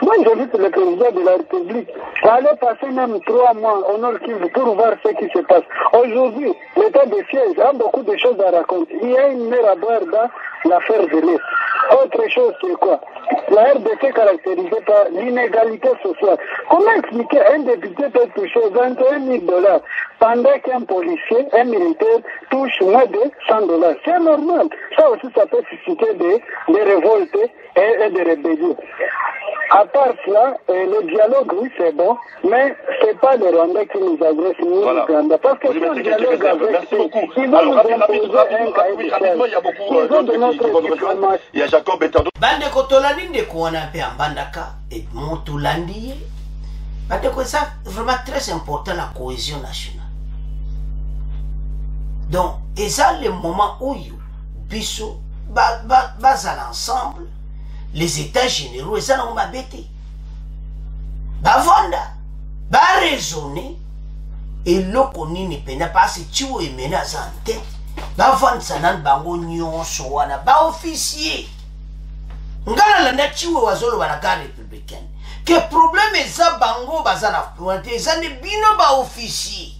Moi, j'invite le président de la République à aller passer même 3 mois au Nord Kivu pour voir ce qui se passe. Aujourd'hui, l'état de siège a beaucoup de choses à raconter. Il y a une mer à boire dans l'affaire de l'Est. Autre chose, c'est quoi? La RDC est caractérisée par l'inégalité sociale. Comment expliquer un député peut toucher 21 000 $ pendant qu'un policier, un militaire, touche moins de 100 $? C'est normal. Ça aussi, ça peut susciter des révoltes et des rébellions. À part cela, le dialogue, oui, c'est bon, mais c'est pas le Rwandais qui nous agresse, nous, le Rwanda. Parce que si on dialogue avec eux, ils vont nous imposer un cahier de charge. Ils ont de notre diplomatie. Il y a Jacob Betando. Bande kotolani ndeko wana pe ambandaka et motolandi. Bande ko ça vraiment très important la cohésion nationale. Donc, et ça le moment où biso bazal ensemble les états généraux et ça n'ont pas bêté. Bavanda, ba raisonner et loko nini pena parce que tu es mené à sa tête. Bavanda sanan bango nyonso wana ba officier. Ngala la nachiwe wazolo wana garde républicaine. Que problème est ça bango bazana pointé ça ne bino ba officier.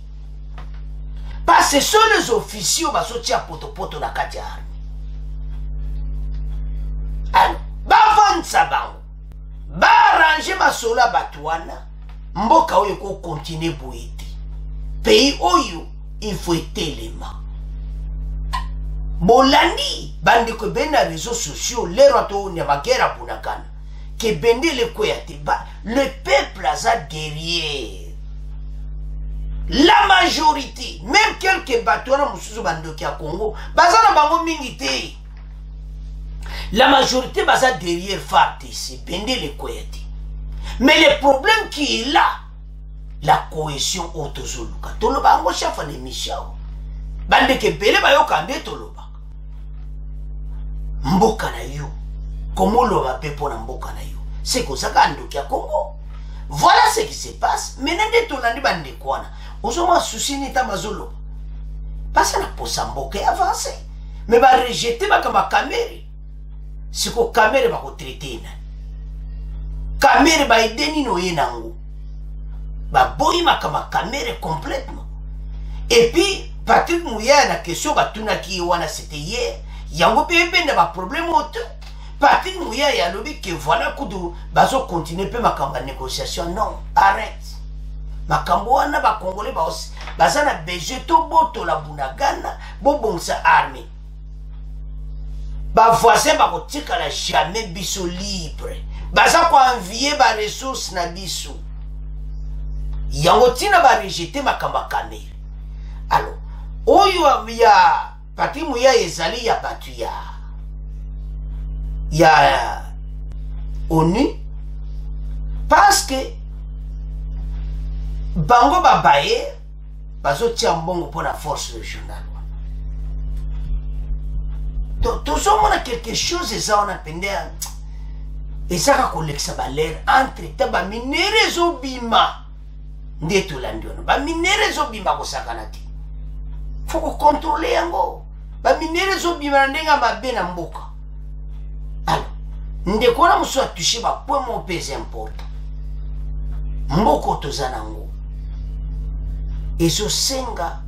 Parce que ce sont les officiers qui sont sortis poto na kati armée. Alors, bavanda sa bango. Ba arranger masola batwana. Mboka oyo ko continuer boyete. Pays oyo il faut être élément. Bolandi bande ko bena réseaux sociaux les rato ne magera punakana que bende le koyate ba le peuple a derrière la majorité même quelques bateaux na mususu bandoki a Congo bazana bango mingité la majorité baza derrière farti c'est bende le koyate mais le problème qui est là la cohésion autozoluka toloba ngo chef de mission bande ke bele bayoka nde toloba mboka na yo komolo ba pepo na mboka na yo c'est comme ça kandoki a Congo voilà ce qui se passe maintenant de tonandi bande kwana ozoma souci ni tamazolo parce que na posa mboka avancer mais ba rejeter ba kama kamere siko kamere ba ko traiter na kamere ba ideni no yenango ba boyi makama kamere complètement et puis Patrick Mouya na question ba tunaki wana c'était hier yango pepe na ba problème auto Patrick Mouya ya lobi que voilà kudu bazo continuer pe makamba négociation non arrête makambo wana ba congolais ba aussi bazana bejeto boto la bunagana bobongsa armée ba voisin ba kotika la jamais biso libre baza ko envier ba ressources na biso yango tina ba rejeter makamba kamere alors oyo ya Patrick Mouya ezali ya batu ya ONU parce que bango babaye bazo tia mbongo pour la force régionale donc tout on a quelque chose et ça on a pendé et ça ka koleksa baler entre taba minere zo bima ndeto landiono ba minere zo bima ko sakanati faut contrôler yango ba minere zo bima ndenga mabe na mboka alors ndeko na muso toucher ba point mon pèse important mboko tozanango ezo senga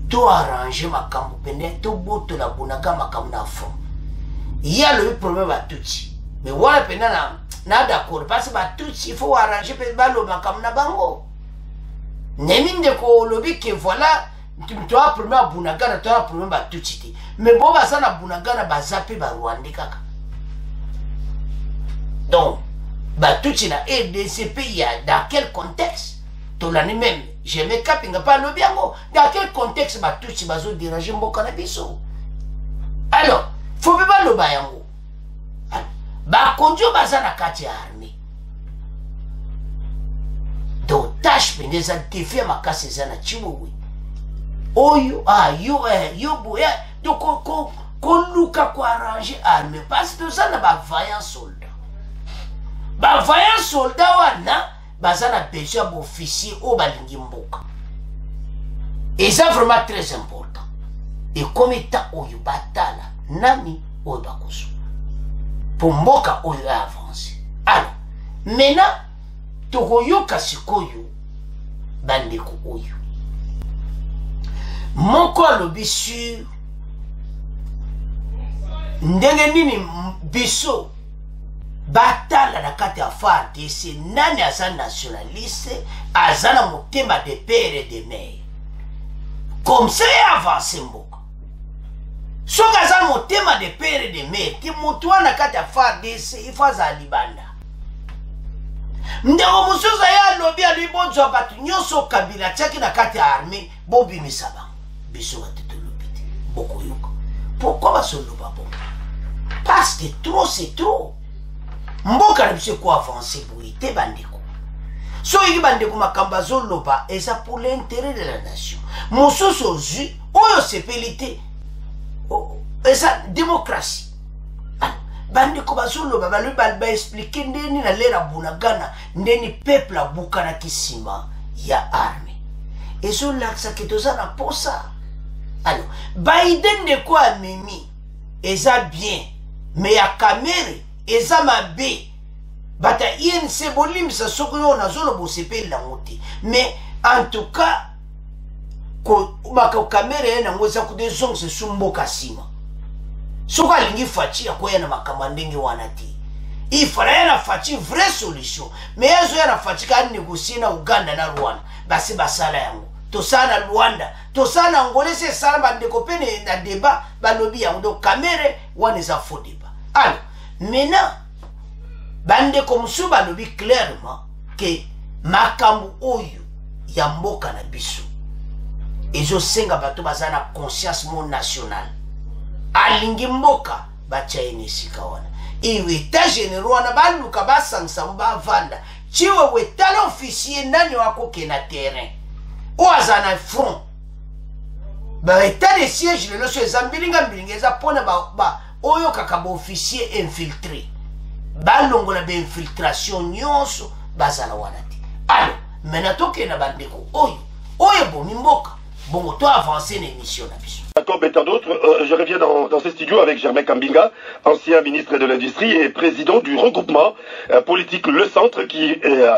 to arranger makambo pende to boto la bunaka makambo na fond il y a le problème ba tuti mais wala penda na d'accord parce que ba tuti il faut arranger pe balo makambo na bango nemi ndeko lobi que voilà tu dois problème bunaka tu as problème ba tuti mais bon ba sana bunaka ba zape ba Rwanda kaka donc bah tout na RDC pays dans quel contexte ton année même je me capinga pas le bien dans quel contexte bah tout bazo déranger mboka na biso alors faut pas le bayango ba konjo bazana kati ya armée donc tâche pendeza défi makasi zana chibuwe oyo yo boya donc ko luka ko arranger armée parce que ça na ba vaillant soldat wana bazana besoin d'officier au balingi mboka et ça vraiment très important et comme état oyo batala nami oyo bakoso pour mboka oyo avancer alors maintenant tokoyoka sikoyo bandeko oyo moko alobi sur ndenge nini biso batala na kati ya FARDC nani aza nationaliste aza na motema de père et de mère comme ça avance mboka soki aza motema de père et de mère ti motu wana kati ya FARDC ifo aza libanda ndeko mosusu aye alobi alui bozwa bato nyonso kabila tiaki na kati ya armée bobimisa bango biso bate tolobi te bokoyoka pourquoi basoloba bongo parce que trop c'est trop mboka na biso eko avance boye te bandeko soki bandeko makambo azoloba eza pour l'intérêt de la nation mosusu ozwi oyo sepeli te eza démocratie bandeko bazoloba balobi baexplike ndeni na lera bunagana ndeni peuple abukanaki nsima ya arme ezolakisaki toza na posa alors baide ndeko amemi eza bien me ya kamere eza mabe bata INC bolimbisa soki oyo nazoloba osepeli nango te mais en tout cas kamere ye nango eza kude zongisa su mboka nsima soki alingi faci akoya na makambo ndenge wana te ifala ya na faci vraie solution mais ezoya na faci ka négocie na Uganda na Rwanda basi basala yango tosala na Rwanda tosala na Angola ese esala bandeko pene na débat balobi yango donc kamere wana eza faux débat alors maintenant bandeko mosusu balobi clairement ke makambo oyo ya mboka na biso ezosenga bato baza na conscience mo nationale alingi mboka batia ye na esika wana iwe etat généraux wana baluka basangisa mo bavanda tiwe wetala officier nani wakoke na terrain oyo aza na front baetat de siège lelo so eza mbilinga eza mpona oyo kaka baofficier infiltré balongola bainfiltration nyonso bazala wana te alors maintenant tokenda bandeko oyo bomi mboka bongo to avancer na émission na biso. Comme tant d'autres, je reviens dans ce studio avec Germain Kambinga, ancien ministre de l'Industrie et président du regroupement politique Le Centre qui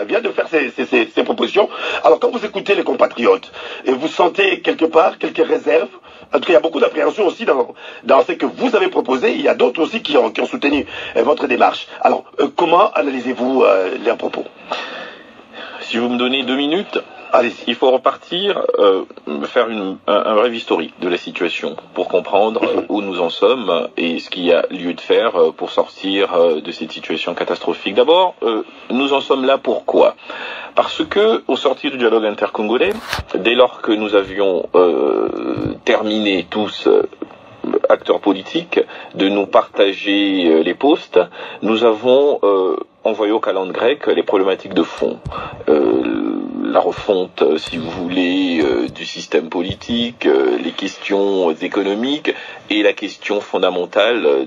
vient de faire ses propositions. Alors quand vous écoutez les compatriotes, et vous sentez quelque part quelques réserves, en tout cas il y a beaucoup d'appréhension aussi dans ce que vous avez proposé, il y a d'autres aussi qui ont soutenu votre démarche. Alors comment analysez-vous leurs propos? Si vous me donnez 2 minutes... Allez-y. Il faut repartir, faire un bref historique de la situation pour comprendre où nous en sommes et ce qu'il y a lieu de faire pour sortir de cette situation catastrophique. D'abord, nous en sommes là pourquoi? Parce que, au sortir du dialogue intercongolais, dès lors que nous avions terminé tous acteurs politiques de nous partager les postes, nous avons envoyé au calendrier grec les problématiques de fond. La refonte, si vous voulez, du système politique, les questions économiques et la question fondamentale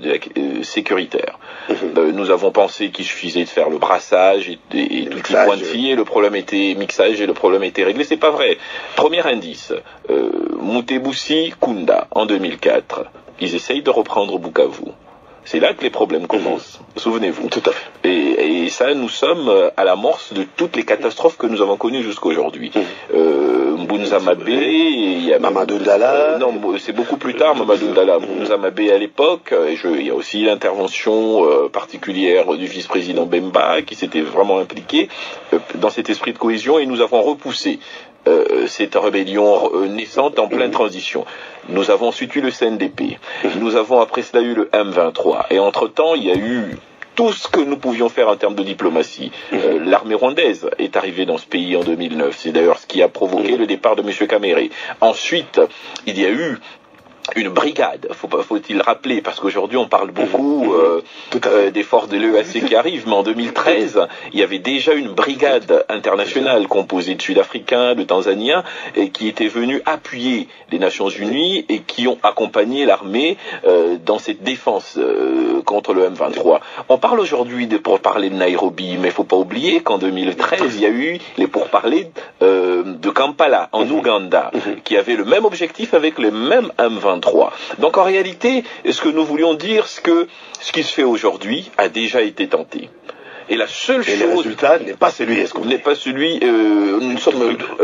sécuritaire. Nous avons pensé qu'il suffisait de faire le brassage et tout y pointiller, le problème était mixage et le problème était réglé. C'est pas vrai. Premier indice, Mutebussi Kunda, en 2004, ils essayent de reprendre Bukavu. C'est là que les problèmes commencent. Souvenez-vous. Tout à fait. Et ça, nous sommes à l'amorce de toutes les catastrophes que nous avons connues jusqu'aujourd'hui. Mbunza Mabé, il y a Mamadou Ndala. Non, c'est beaucoup plus tard, Mamadou Ndala. Mbunza Mabé à l'époque. Il y a aussi l'intervention particulière du vice-président Bemba qui s'était vraiment impliqué dans cet esprit de cohésion et nous avons repoussé cette rébellion naissante en pleine transition. Nous avons ensuite eu le CNDP. Nous avons après cela eu le M23. Et entre-temps, il y a eu tout ce que nous pouvions faire en termes de diplomatie. L'armée rwandaise est arrivée dans ce pays en 2009. C'est d'ailleurs ce qui a provoqué le départ de M. Kamere. Ensuite, il y a eu une brigade, faut-il rappeler, parce qu'aujourd'hui on parle beaucoup des forces de l'EAC qui arrivent, mais en 2013, il y avait déjà une brigade internationale composée de Sud-Africains, de Tanzaniens, et qui était venue appuyer les Nations Unies et qui ont accompagné l'armée dans cette défense contre le M23. On parle aujourd'hui de pourparlers de Nairobi, mais il ne faut pas oublier qu'en 2013, il y a eu les pourparlers de Kampala, en Ouganda, qui avaient le même objectif avec le même M23. Donc en réalité, ce que nous voulions dire, c'est que ce qui se fait aujourd'hui a déjà été tenté. Et la seule chose... le résultat n'est pas celui,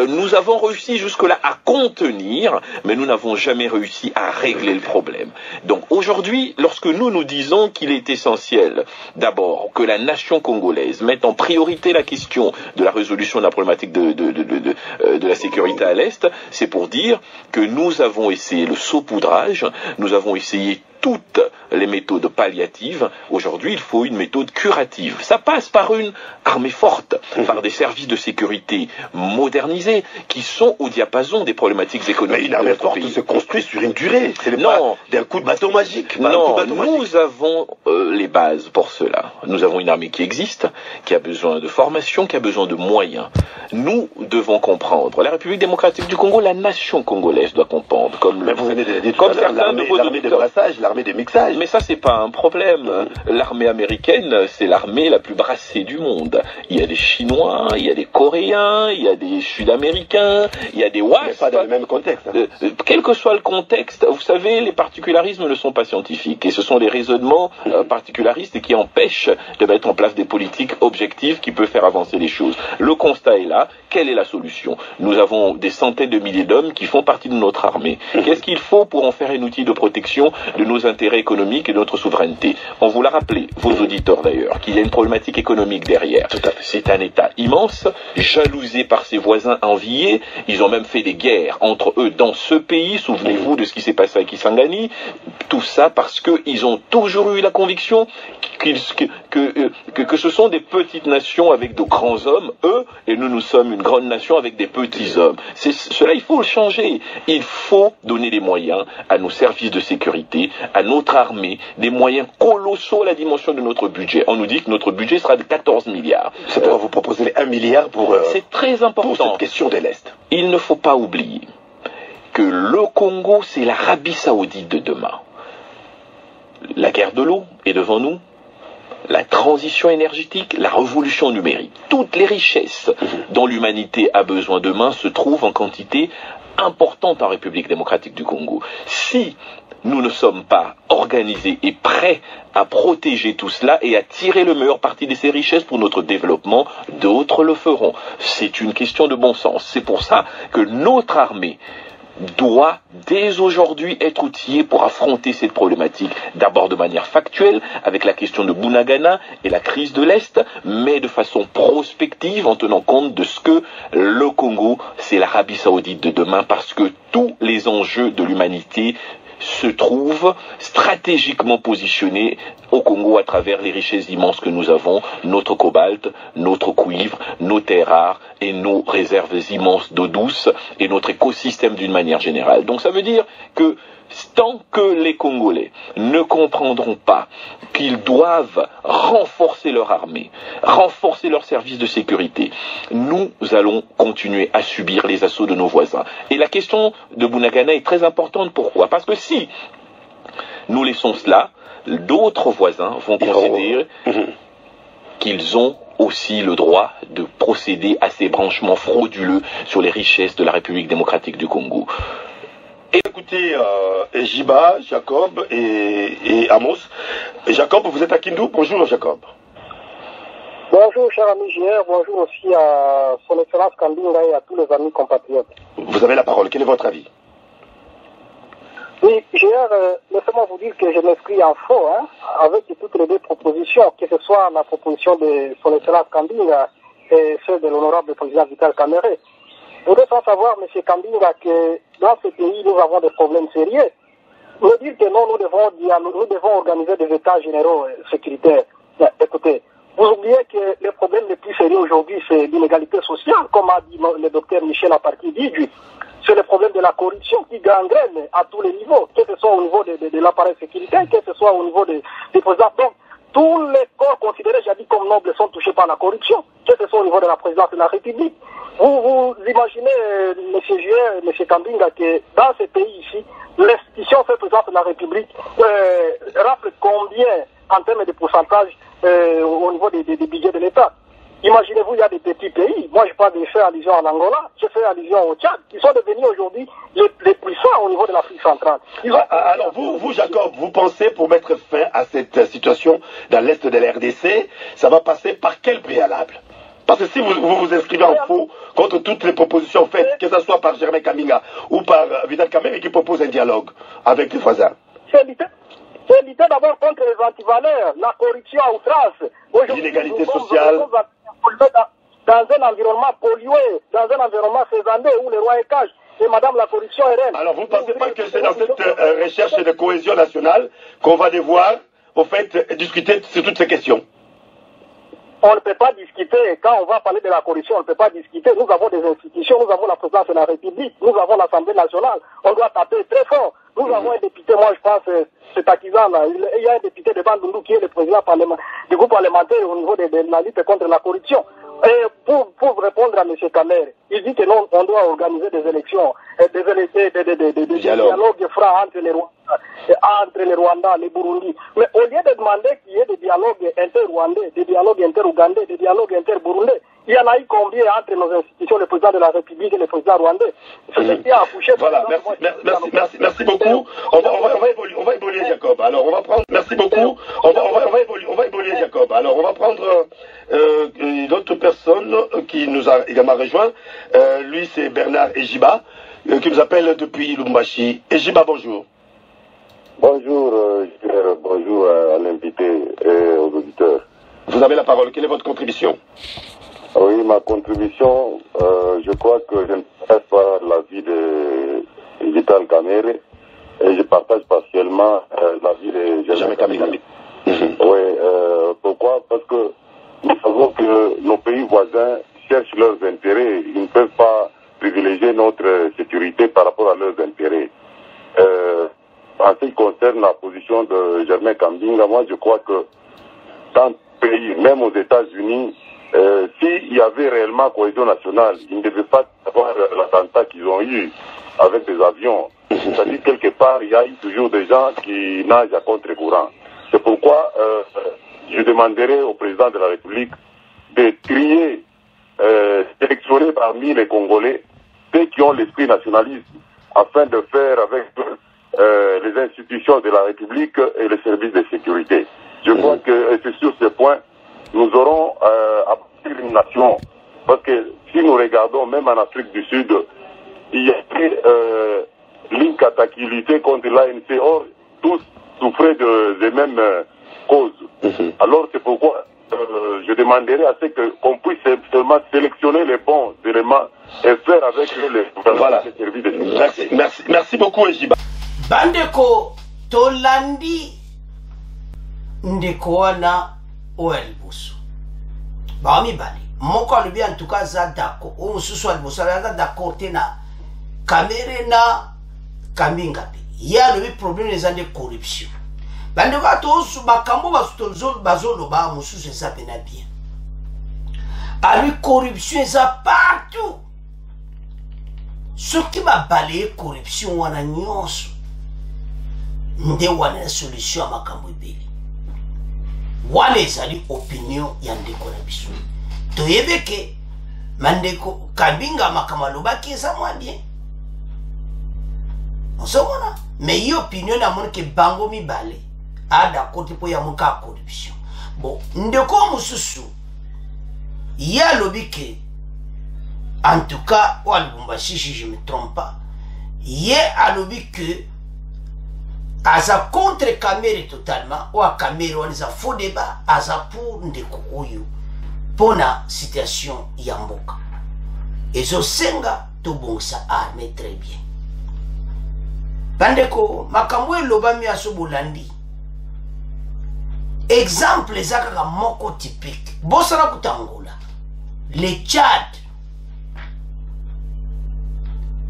nous avons réussi jusque-là à contenir, mais nous n'avons jamais réussi à régler le problème. Donc aujourd'hui, lorsque nous disons qu'il est essentiel, d'abord, que la nation congolaise mette en priorité la question de la résolution de la problématique de la sécurité à l'Est, c'est pour dire que nous avons essayé le saupoudrage, nous avons essayé toutes les méthodes palliatives. Aujourd'hui, il faut une méthode curative. Ça passe par une armée forte, par des services de sécurité modernisés qui sont au diapason des problématiques économiques. Mais une armée forte se construit sur une durée. C'est pas d'un coup de bâton magique. Nous avons les bases pour cela. Nous avons une armée qui existe, qui a besoin de formation, qui a besoin de moyens. Nous devons comprendre. La République démocratique du Congo, la nation congolaise doit comprendre. Mais vous venez de dire l'armée de brassage, l'armée de mixage. Mais ça, c'est pas un problème. L'armée américaine, c'est l'armée la plus brassée du monde. Il y a des Chinois, il y a des Coréens, il y a des Sud-Américains, il y a des WASP. Mais pas dans le même contexte. Quel que soit le contexte, vous savez, les particularismes ne sont pas scientifiques. Et ce sont des raisonnements particularistes qui empêchent de mettre en place des politiques objectives qui peuvent faire avancer les choses. Le constat est là. Quelle est la solution? Nous avons des centaines de milliers d'hommes qui font partie de notre armée. Qu'est-ce qu'il faut pour en faire un outil de protection de nos intérêts économiques et de notre souveraineté? On vous l'a rappelé, vos auditeurs d'ailleurs, qu'il y a une problématique économique derrière. C'est un État immense, jalousé par ses voisins enviés. Ils ont même fait des guerres entre eux dans ce pays. Souvenez-vous de ce qui s'est passé à Kisangani. Tout ça parce qu'ils ont toujours eu la conviction que ce sont des petites nations avec de grands hommes, eux, et nous sommes une grande nation avec des petits hommes. Cela, il faut le changer. Il faut donner des moyens à nos services de sécurité, à notre armée, des moyens colossaux à la dimension de notre budget. On nous dit que notre budget sera de 14 milliards. C'est pourquoi vous proposez 1 milliard c'est très important. Pour cette question de l'Est. Il ne faut pas oublier que le Congo, c'est l'Arabie Saoudite de demain. La guerre de l'eau est devant nous. La transition énergétique, la révolution numérique, toutes les richesses dont l'humanité a besoin demain se trouvent en quantité importante en République démocratique du Congo. Si nous ne sommes pas organisés et prêts à protéger tout cela et à tirer le meilleur parti de ces richesses pour notre développement, d'autres le feront. C'est une question de bon sens. C'est pour ça que notre armée doit dès aujourd'hui être outillé pour affronter cette problématique, d'abord de manière factuelle, avec la question de Bunagana et la crise de l'Est, mais de façon prospective, en tenant compte de ce que le Congo, c'est l'Arabie Saoudite de demain, parce que tous les enjeux de l'humanité se trouvent stratégiquement positionnés au Congo à travers les richesses immenses que nous avons, notre cobalt, notre cuivre, nos terres rares et nos réserves immenses d'eau douce et notre écosystème d'une manière générale. Donc ça veut dire que tant que les Congolais ne comprendront pas qu'ils doivent renforcer leur armée, renforcer leurs services de sécurité, nous allons continuer à subir les assauts de nos voisins. Et la question de Bunagana est très importante. Pourquoi? Parce que si nous laissons cela, d'autres voisins vont considérer qu'ils ont aussi le droit de procéder à ces branchements frauduleux sur les richesses de la République démocratique du Congo. Écoutez, Jiba, Jacob et Amos. Jacob, vous êtes à Kindu. Bonjour, Jacob. Bonjour, cher ami JR. Bonjour aussi à son excellence Kambinga et à tous les amis compatriotes. Vous avez la parole. Quel est votre avis? Oui, JR, laissez-moi vous dire que je m'inscris en faux avec toutes les deux propositions, que ce soit la proposition de son excellence Kambinga et celle de l'honorable président Vital Kamerhe. Nous devons savoir, M. Kambinga, que dans ce pays, nous avons des problèmes sérieux. Nous dire que non, nous devons organiser des états généraux sécuritaires. Écoutez, vous oubliez que les problèmes les plus sérieux aujourd'hui, c'est l'inégalité sociale, comme a dit le docteur Michel Aparki Bidji. c'est le problème de la corruption qui gangrène à tous les niveaux, que ce soit au niveau de l'appareil sécuritaire, que ce soit au niveau des présidents. Donc, tous les corps considérés, j'ai dit, comme nobles sont touchés par la corruption, que ce soit au niveau de la présidence de la République. Vous imaginez, M. Juet, M. Kambinga, que dans ce pays ici, l'institution de présidence de la République rappelle combien en termes de pourcentage au niveau des budgets de l'État. Imaginez-vous, il y a des petits pays, moi je parle de faire allusion à l'Angola, je fais allusion au Tchad, qui sont devenus aujourd'hui les puissants au niveau de l'Afrique centrale. Alors vous, Jacob, vous pensez pour mettre fin à cette situation dans l'Est de la RDC, ça va passer par quel préalable? Parce que si vous vous inscrivez en faux contre toutes les propositions faites, que ce soit par Germain Kambinga ou par Vital Kamerhe qui propose un dialogue avec les voisins. C'est lutter d'abord contre les antivaleurs, la corruption à outrance. L'inégalité sociale. Dans un environnement pollué, dans un environnement faisandé où le roi est cage et madame la corruption est reine. Alors vous ne pensez pas que c'est dans cette recherche de cohésion nationale qu'on va devoir, au fait, discuter sur toutes ces questions? On ne peut pas discuter, quand on va parler de la corruption, on ne peut pas discuter. Nous avons des institutions, nous avons la présidence de la République, nous avons l'Assemblée nationale, on doit taper très fort. Nous avons un député, moi je pense, cet artisan-là, il y a un député de Bandundu qui est le président du groupe parlementaire au niveau de la lutte contre la corruption. Et pour répondre à M. Kamerhe, il dit que non, on doit organiser des élections, des dialogues francs entre les Rwandais, les Burundis. Mais au lieu de demander qu'il y ait des dialogues inter-rwandais, des dialogues inter-ougandais, des dialogues inter-burundais, il y en a eu combien entre nos institutions, le président de la République et le président rwandais? C'est ce qui a accouché. Voilà, merci beaucoup. On va évoluer, Jacob. Alors, on va prendre. Merci beaucoup. On va évoluer, Jacob. Alors, on va prendre une autre personne qui nous a également rejoint. Lui, c'est Bernard Ejiba, qui nous appelle depuis Lubumbashi. Ejiba, bonjour. Bonjour, bonjour à l'invité et aux auditeurs. Vous avez la parole. Quelle est votre contribution? Oui, ma contribution, je crois que je ne partage pas l'avis de Vital Kamerhe et je partage partiellement l'avis de Germain Kambinga. Oui, pourquoi? Parce que nous savons que nos pays voisins cherchent leurs intérêts. Ils ne peuvent pas privilégier notre sécurité par rapport à leurs intérêts. En ce qui concerne la position de Germain Kambinga, moi je crois que dans le pays, même aux États-Unis, s'il y avait réellement cohésion nationale, ils ne devaient pas avoir l'attentat qu'ils ont eu avec des avions. C'est-à-dire quelque part, il y a eu toujours des gens qui nagent à contre-courant. C'est pourquoi je demanderai au président de la République de trier, sélectionner parmi les Congolais ceux qui ont l'esprit nationaliste afin de faire avec les institutions de la République et les services de sécurité. Je crois que c'est sur ce point nous aurons à partir d'une nation. Parce que si nous regardons, même en Afrique du Sud, il y a l'incapacité qui luttait contre l'ANC. Or, tous souffraient des mêmes causes. Alors, c'est pourquoi je demanderai à ce qu'on puisse seulement sélectionner les bons éléments et faire avec eux les services de sécurité. Merci beaucoup, Ejiba. Bandeko Tolandi Ndekoana Oelbusu. Bami bali. Moko alubi en tout cas za dako. O mususu albusu za dako tena Kamerhe na Kambinga. Ya alubi problème les années corruption. Bandeko atosu makambo bazolo ba mususu eza pena bien. Alubi corruption eza partout. Ce qui m'a balayé corruption wana nyonso. Nde wana solution à makambo ebeli. Wana ezali opinion ya ndeko na biso. Toyebe ke mandeko Kambinga makambo alobaki eza mwa bien. Ozomona, mais yi opinion na moni ke bango mibale ada kote po ya muka corruption. Bon, ndeko mususu yi alobi ke en tout cas, ou à Lubumbashi, si je ne me trompe pas, yi alobi que aza contre Kamerhe totalement, ou à Kamerhe on a faux débat, aza pour ndeko oyo, pour la situation yamboka. Et zo senga to bongsa armé très bien. Bandeko, makamwe lobami aso bolandi. Exemple ezaka moko typique. Bosana kutangola. Le Tchad.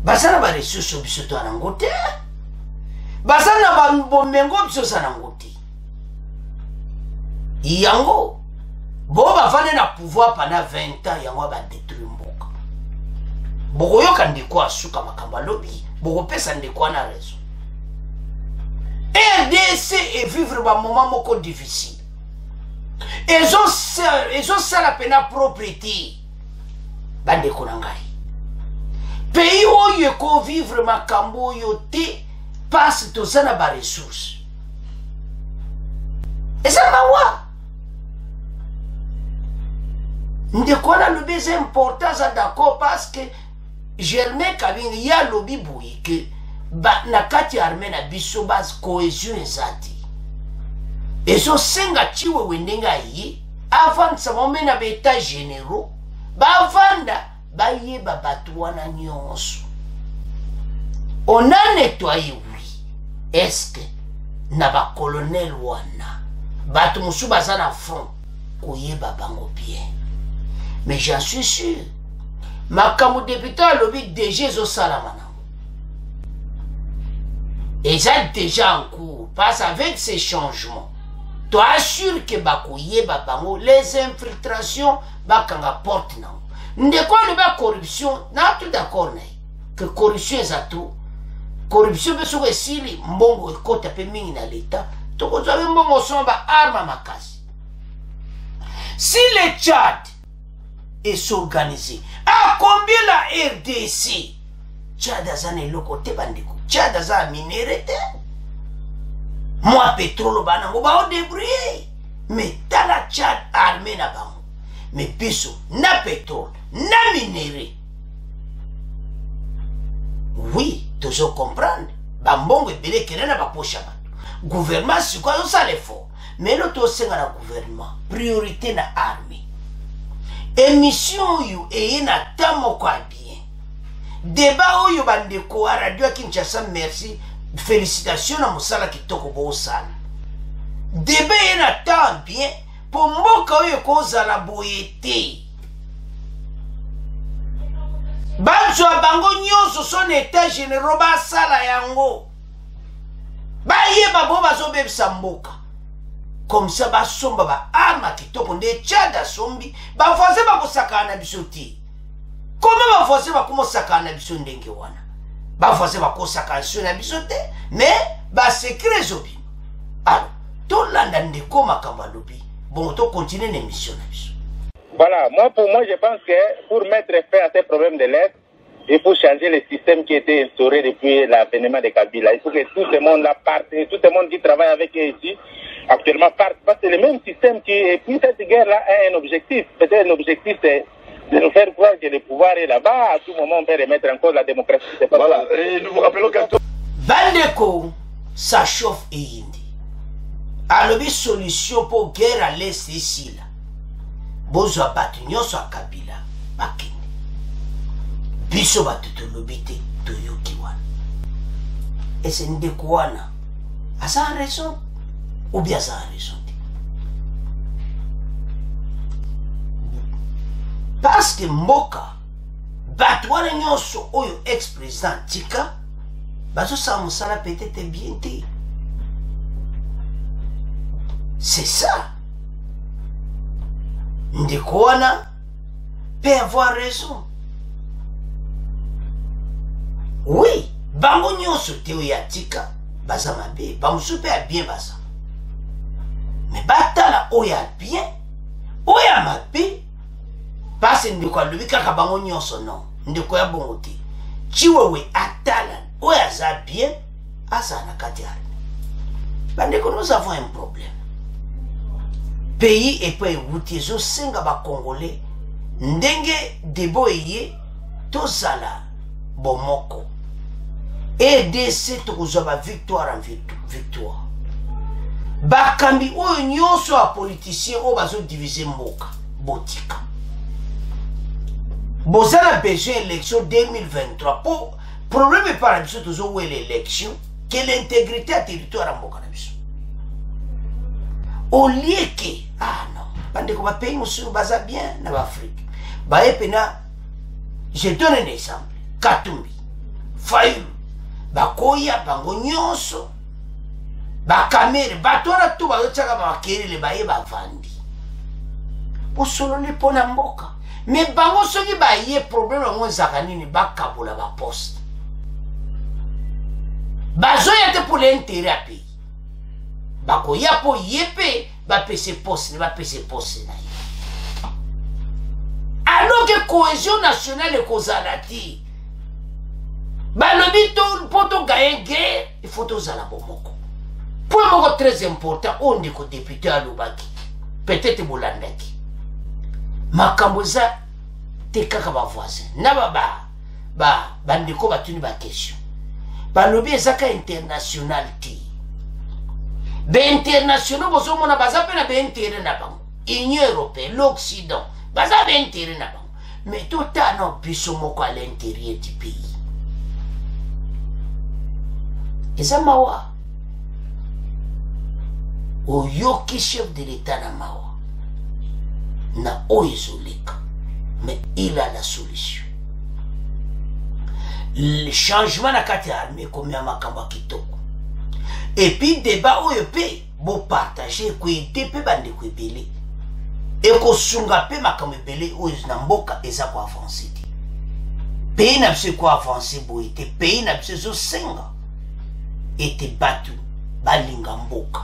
baza na baresurse biso to nango te baza na bomengo biso za nango te yango bo bavande na pouvoir pendant 20 ans yango badétruire mboka bokoyoka ndeko asuka makambo alobi bokopesa ndeko wana raison RDC et vivre ba moment moko difficile ezosala pena propriété bandeko na ngai pays oyo ekovivre makambo oyo te pasi toza na baresource eza mawa ndeko wana lobi eza important aza d'accord parce que Germain Kabingi ya lobi boye ke na kati ya armée na biso base cohésion eza te ezosenga chiwewe ndenge aye avandisa mome na baétat généraux bavanda bayeba bato wana nyonso on a nettoyé oui est-ce que na bacolonel wana bato mosusu baza na front koyeba bango bien mais j'en suis sûr makambo député alobi déjà ezosalama nango eza déjà en cours parce avec ces changements to assure que bakoyeba bango les infiltrations bakanga porte nango ndeko alobi ya corruption na tout d'accord na ye que corruption eza tout corruption mpe soko esili mbongo ekota mpe mingi na leta tokozwa mpe mbongo osoma baarme makasi si le Tchad est s'organisé à combien la RDC Tchad aza na eloko te bandeko Tchad aza minere te moi pétrole banango baodébrouiller mais tala Tchad armé na bango mais biso na pétrole na minere oui toujours comprendre bambongo ebele kende na baposha bato gouvernement sikoyo azosala effort mais lo tosenga na gouvernement priorité na armée émission oyo eye na ta moko ya bien débat oyo bandeko ya radio ya Kinshasa merci félicitations na mosala kitoko boosala débat eye na ta bien po mboka oyo ekozala boye te bazwa bango nyonso son état généraux basala yango bayeba bo bazobebisa mboka comme ça basomba baarme kitoko nde Tchad asombi bavoisin bakosakana na biso te koma bavoisin bakomosakana na biso ndenge wana bavoisin bakosakana na biso te mais basekret ezobima alors tolanda ndeko makambo alobi bon tocontinue na émission na biso. Voilà, pour moi, je pense que pour mettre fin à ces problèmes de l'Est, il faut changer le système qui a été instauré depuis l'avènement de Kabila. Il faut que tout le monde parte, tout le monde qui travaille avec eux ici, actuellement parte, parce que c'est le même système qui, et puis cette guerre-là a un objectif. Peut-être un objectif, c'est de nous faire croire que le pouvoir est là-bas, à tout moment on peut remettre en cause la démocratie. Voilà, et nous vous rappelons que... Bandeko, ça chauffe et indi. Alors, une solution pour guerre à l'Est ici, là. Bozwa batu nyonso a Kabila bakende biso batu tolobi te toyoki wana ese ndeko wana aza en raison ou bien aza en raison te parce que mboka batu wana nyonso oyo ex-président tika bazosala mosala peut-être bien te c'est ça. Ndeko wana peut avoir raison. Oui, bango nyonso te oyo atika baza mabe bamosusu mpe ya bien baza mais batala oyo ya bien oyo ya mabe pasi ndeko alobi kaka bango nyonso non ndeko ya bongo te chiwewe atala oyo aza bien aza na kati ya arme bandeko nous avons un problème. Pays et pas ewuti ezosenga bakongolais ndenge debo eye tozala bomoko EDC tokozwa ba victoire en victoire bakambi oyo nyonso ya politicien oyo bazodivize mboka botika bozala besoin élection 2023 po problème epara biso tozowela élection que l'intégrité ya territoire ya mboka na biso au lieu que ah non bandeko ba pays mosusu baza bien na Afrique baye pena je donne un exemple Katumbi Fayulu bakoya bango nyonso bakamere batona tu bazotiaka makelele baye bavandi bosololi mpo na mboka me bango soki baye probleme yango ezaka nini bakabola baposte bazoya te pour l'intérêt ya pays bakoya mpo ye mpe bapese poste na ye alors que cohésion nationale ekozala te balobi mpo togaye guerre il faut tozala bomoko point moko très important oyo ndeko député alobaki peut-être bolandaki makambo eza te kaka bavoisin na bandeko batuni baquestion balobi ezaka international te bainternational bozomona baza mpe na baintere na bango union européenne l'occident baza baintere na bango mais totana biso moko à l'intérieur du pays eza mawa oyoki chef de l'état na mawa na oyo ezoleka mais il a la solution le changement na kati ya armée komia makambo ya kitoko epuis débat oyo mpe bopartage ekoyede mpe bandeko ebele ekosunga mpe makambo ebele oyo na mboka eza koavanse te pays na biso ekoavanse boye te pays na biso ezosenga ete bato balinga mboka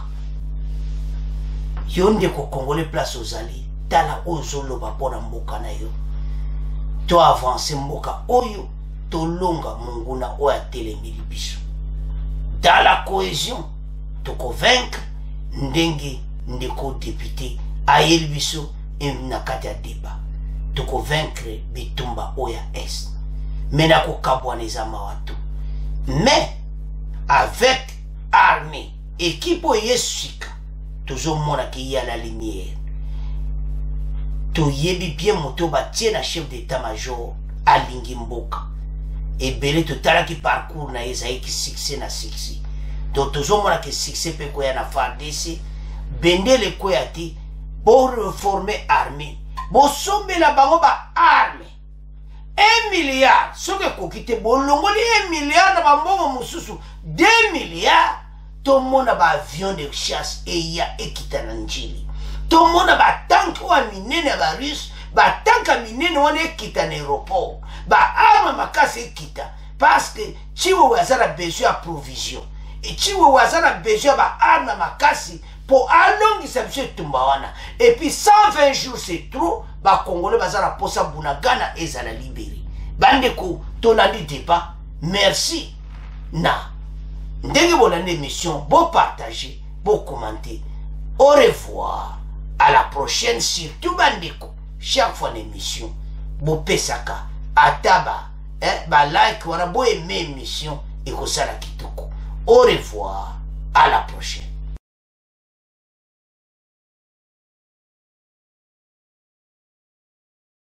yo ndeko congolais place ozali tala oyo ozoloba mpo na mboka na yo to avanse mboka oyo tolonga monguna oyo atelemeli biso dans la cohésion tokovaincre ndenge ndeko député ayeli biso na kati ya débat tokovaincre bitumba oyo ya est me na kokabwana eza mawa to mais avec armée équipe oyo esika tozomona ke ya la lumière toyebi bien moto batie na chef d'état-major alingi mboka ebele totalaki parcours na ye ezalaki succès na succès donc tozomona ke succès mpe koya na FARDC bendele koya te boreforme armée bosombela bango baarme 1 milliard soki ekoki te bolongoli 1 milliard na bambongo mosusu 2 milliards tomona baavion de chasse eya ekita na njili tomona batanke oyo minene ya barusse batanke minene wana ekita na aéroport baarme makasi ekita parce que ciwewe aza na besoin ya provision ciwewe aza na besoin ya baarme makasi mpo alongisa biso etumba wana epuis 120 jours c'est trop bakongole baza na posa bunagana ezala libéré bandeko tonandi débat merci na ndenge bolanda émission bopartage bocommenter au revoir à la prochaine surtout bandeko chaque fois na émission bopesaka ataba like wana boyeme émission ekosala kitoko au revoir à la prochaine.